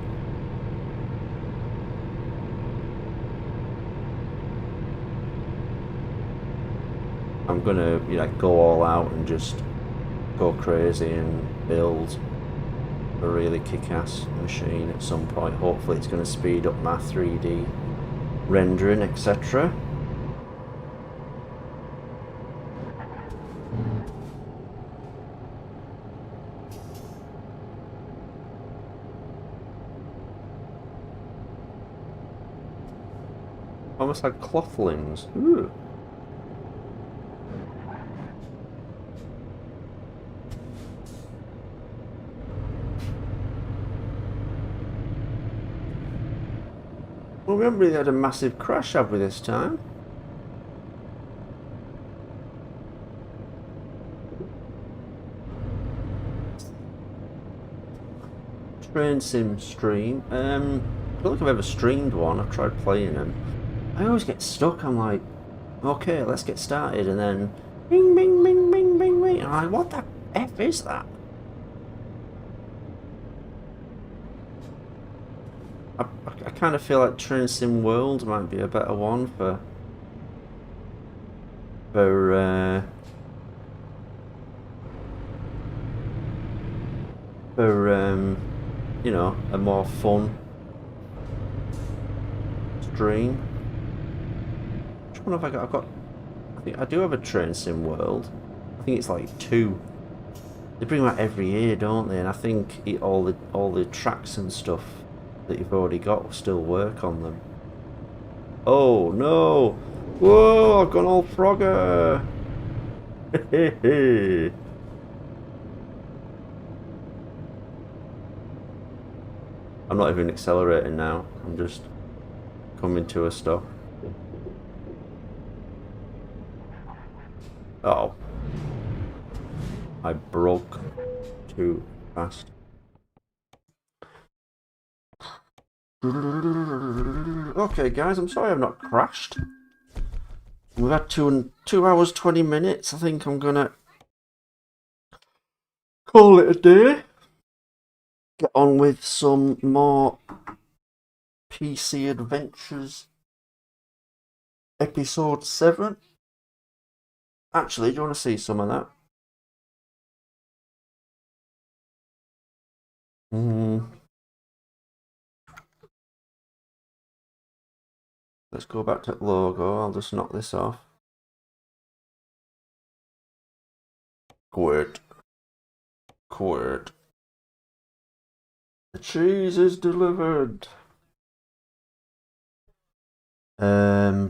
I'm gonna, you know, go all out and just go crazy and build a really kick-ass machine at some point. Hopefully it's going to speed up my 3D rendering, etc. Almost like cloth limbs. Ooh. Well, we haven't really had a massive crash, have we, this time? Train sim stream. I don't think I've ever streamed one. I've tried playing them. I always get stuck. I'm like, okay, let's get started, and then bing, bing, bing, bing, bing, bing. And I'm like, what the F is that? I kind of feel like Train Sim World might be a better one for for you know, a more fun stream. Which one have I got? I think I do have a Train Sim World. I think it's like 2. They bring them out every year, don't they? And I think all the tracks and stuff that you've already got will still work on them. Oh no! Whoa! I've gone all Frogger. I'm not even accelerating now. I'm just coming to a stop. Oh. I broke too fast. Okay, guys, I'm sorry I've not crashed. We've had 2 hours 20 minutes. I think I'm gonna call it a day. Get on with some more PC Adventures Episode 7. Actually, do you want to see some of that? Let's go back to the logo. I'll just knock this off. Quit. Quit. The cheese is delivered. Where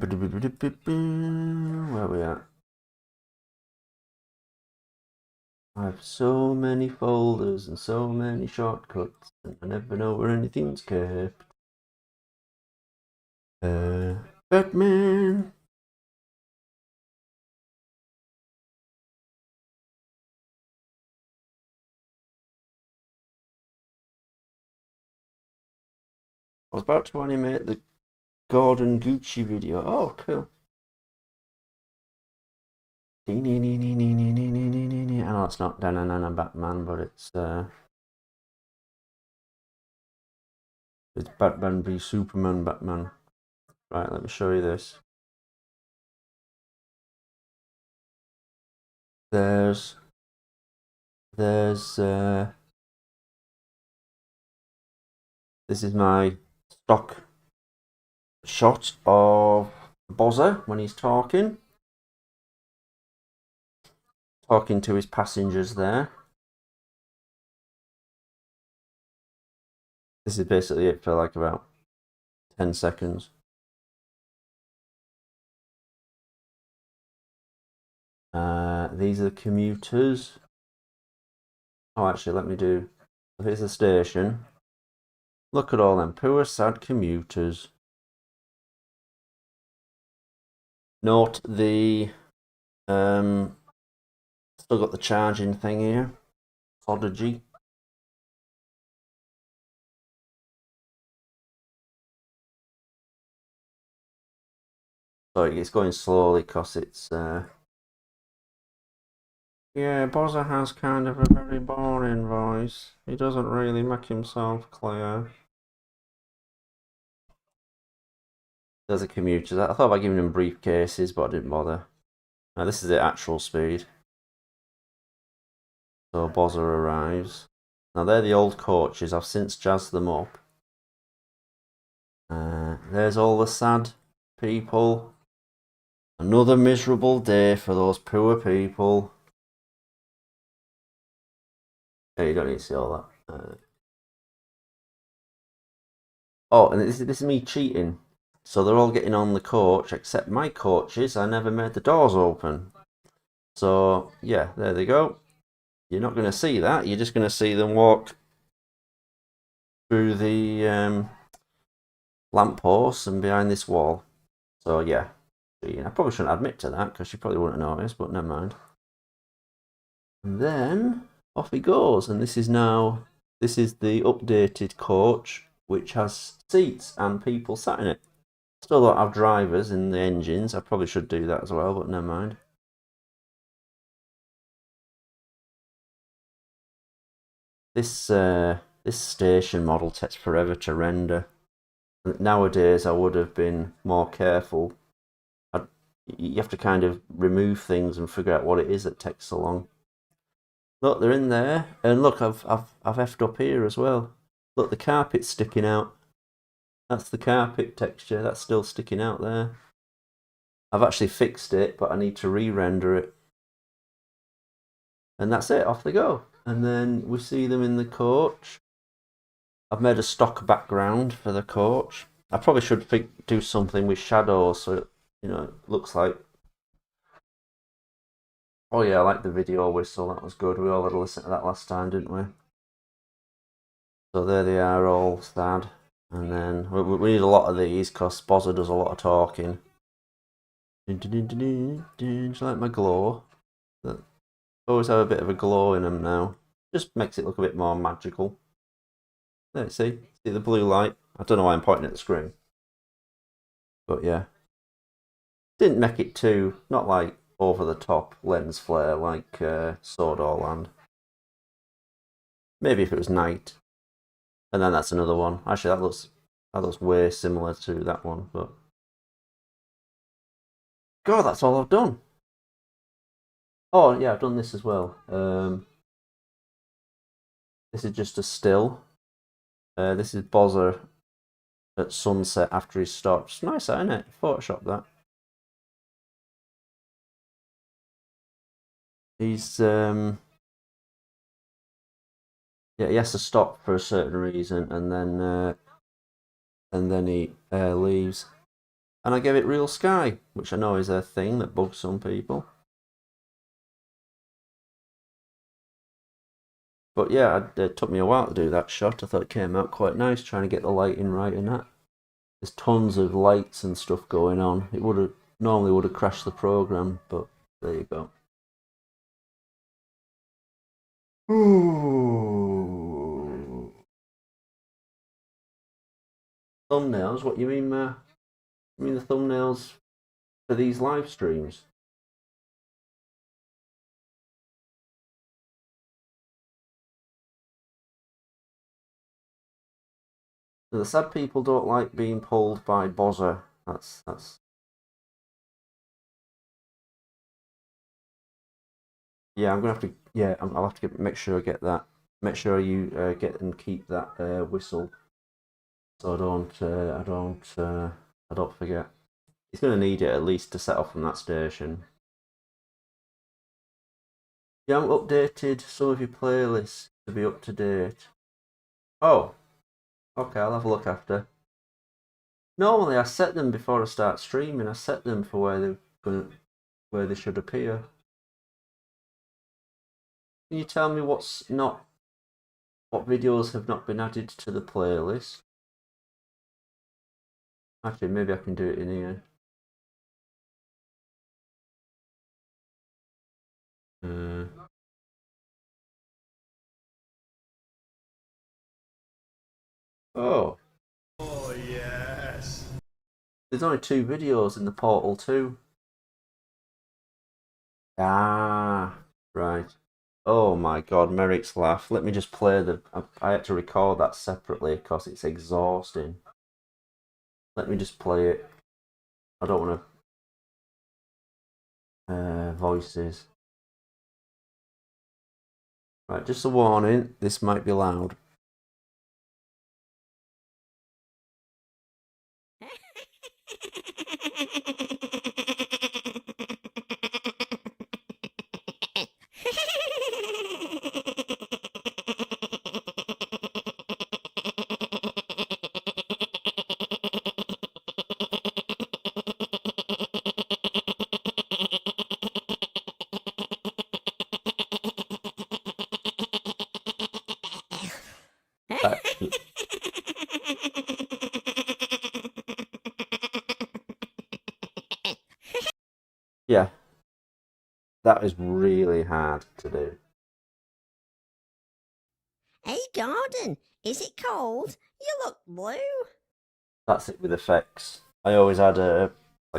are we at? I have so many folders and so many shortcuts, and I never know where anything's kept. Batman. I was about to animate the Gordon Gucci video. Oh, cool. I know it's not Batman, but it's Batman v Superman Batman. Right, let me show you this. There's this is my stock shot of Bozza when he's talking to his passengers there. This is basically it for like about 10 seconds. These are the commuters. Oh, actually, let me do. Here's the station. Look at all them poor, sad commuters. Note the still got the charging thing here. Prodigy. Sorry, it's going slowly because it's yeah, Bozza has kind of a very boring voice. He doesn't really make himself clear. There's a commuter. I thought about giving him briefcases, but I didn't bother. Now this is the actual speed. So Bozza arrives. Now they're the old coaches. I've since jazzed them up. There's all the sad people. Another miserable day for those poor people. Hey, you don't need to see all that. Oh, and this is me cheating. So they're all getting on the coach, except my coaches. I never made the doors open. So, yeah, there they go. You're not going to see that. You're just going to see them walk through the lampposts and behind this wall. So, yeah. I probably shouldn't admit to that because you probably wouldn't notice, but never mind. And then off he goes. And this is the updated coach, which has seats and people sat in it. Still don't have drivers in the engines. I probably should do that as well, but never mind. This station model takes forever to render. Nowadays, I would have been more careful. You have to kind of remove things and figure out what it is that takes so long. Look, they're in there, and look, I've effed up here as well. Look, the carpet's sticking out. That's the carpet texture. That's still sticking out there. I've actually fixed it, but I need to re-render it. And that's it. Off they go. And then we see them in the coach. I've made a stock background for the coach. I probably should do something with shadows so it, it looks like. Oh yeah, I like the video whistle. That was good. We all had a listen to that last time, didn't we? So there they are, all sad. And then we need a lot of these because Bozza does a lot of talking. Do you like my glow? I always have a bit of a glow in them now. Just makes it look a bit more magical. There, see the blue light? I don't know why I'm pointing at the screen. But yeah. Didn't make it too, not like over the top lens flare like Sodor Land. Maybe if it was night. And then that's another one. Actually, that looks way similar to that one, but God, that's all I've done. Oh yeah, I've done this as well. This is just a still. This is Bozza at sunset after he stops. Nice, isn't it? Photoshop that. He's yeah, he has to stop for a certain reason, and then he leaves. And I gave it real sky, which I know is a thing that bugs some people. But yeah, it took me a while to do that shot. I thought it came out quite nice, trying to get the lighting right in that. There's tons of lights and stuff going on. It normally would have crashed the program, but there you go. Ooh. Thumbnails? What you mean? You mean the thumbnails for these live streams? So the sad people don't like being pulled by Bozza. That's. Yeah, I'm gonna have to. Yeah, I'll have to make sure I get that. Make sure you get and keep that whistle, so I don't forget. He's gonna need it at least to set off from that station. You haven't updated some of your playlists to be up to date. Oh, okay. I'll have a look after. Normally, I set them before I start streaming. I set them for where they should appear. Can you tell me what videos have not been added to the playlist? Actually, maybe I can do it in here. Oh. Oh yes. There's only 2 videos in the Portal 2. Ah, right. Oh my God, Merrick's laugh. Let me just play I had to record that separately because it's exhausting. Let me just play it. I don't want to voices. Right, just a warning, this might be loud. Yeah, that is really hard to do. Hey, Garden, is it cold? You look blue. That's it with effects. I always had a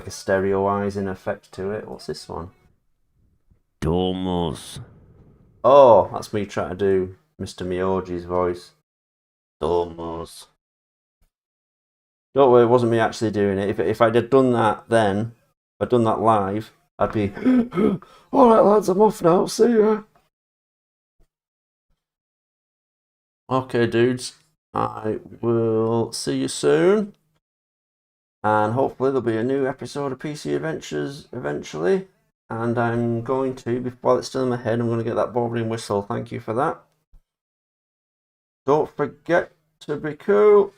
stereoizing effect to it. What's this one? Domos. Oh, that's me trying to do Mr. Miyoji's voice. Domos. Don't worry, it wasn't me actually doing it. If I'd have done that then, if I'd done that live, I'd be, alright lads, I'm off now, see ya. Okay, dudes. I will see you soon. And hopefully there'll be a new episode of PC Adventures eventually. And I'm going to, while it's still in my head, I'm going to get that Bovril whistle. Thank you for that. Don't forget to be cool.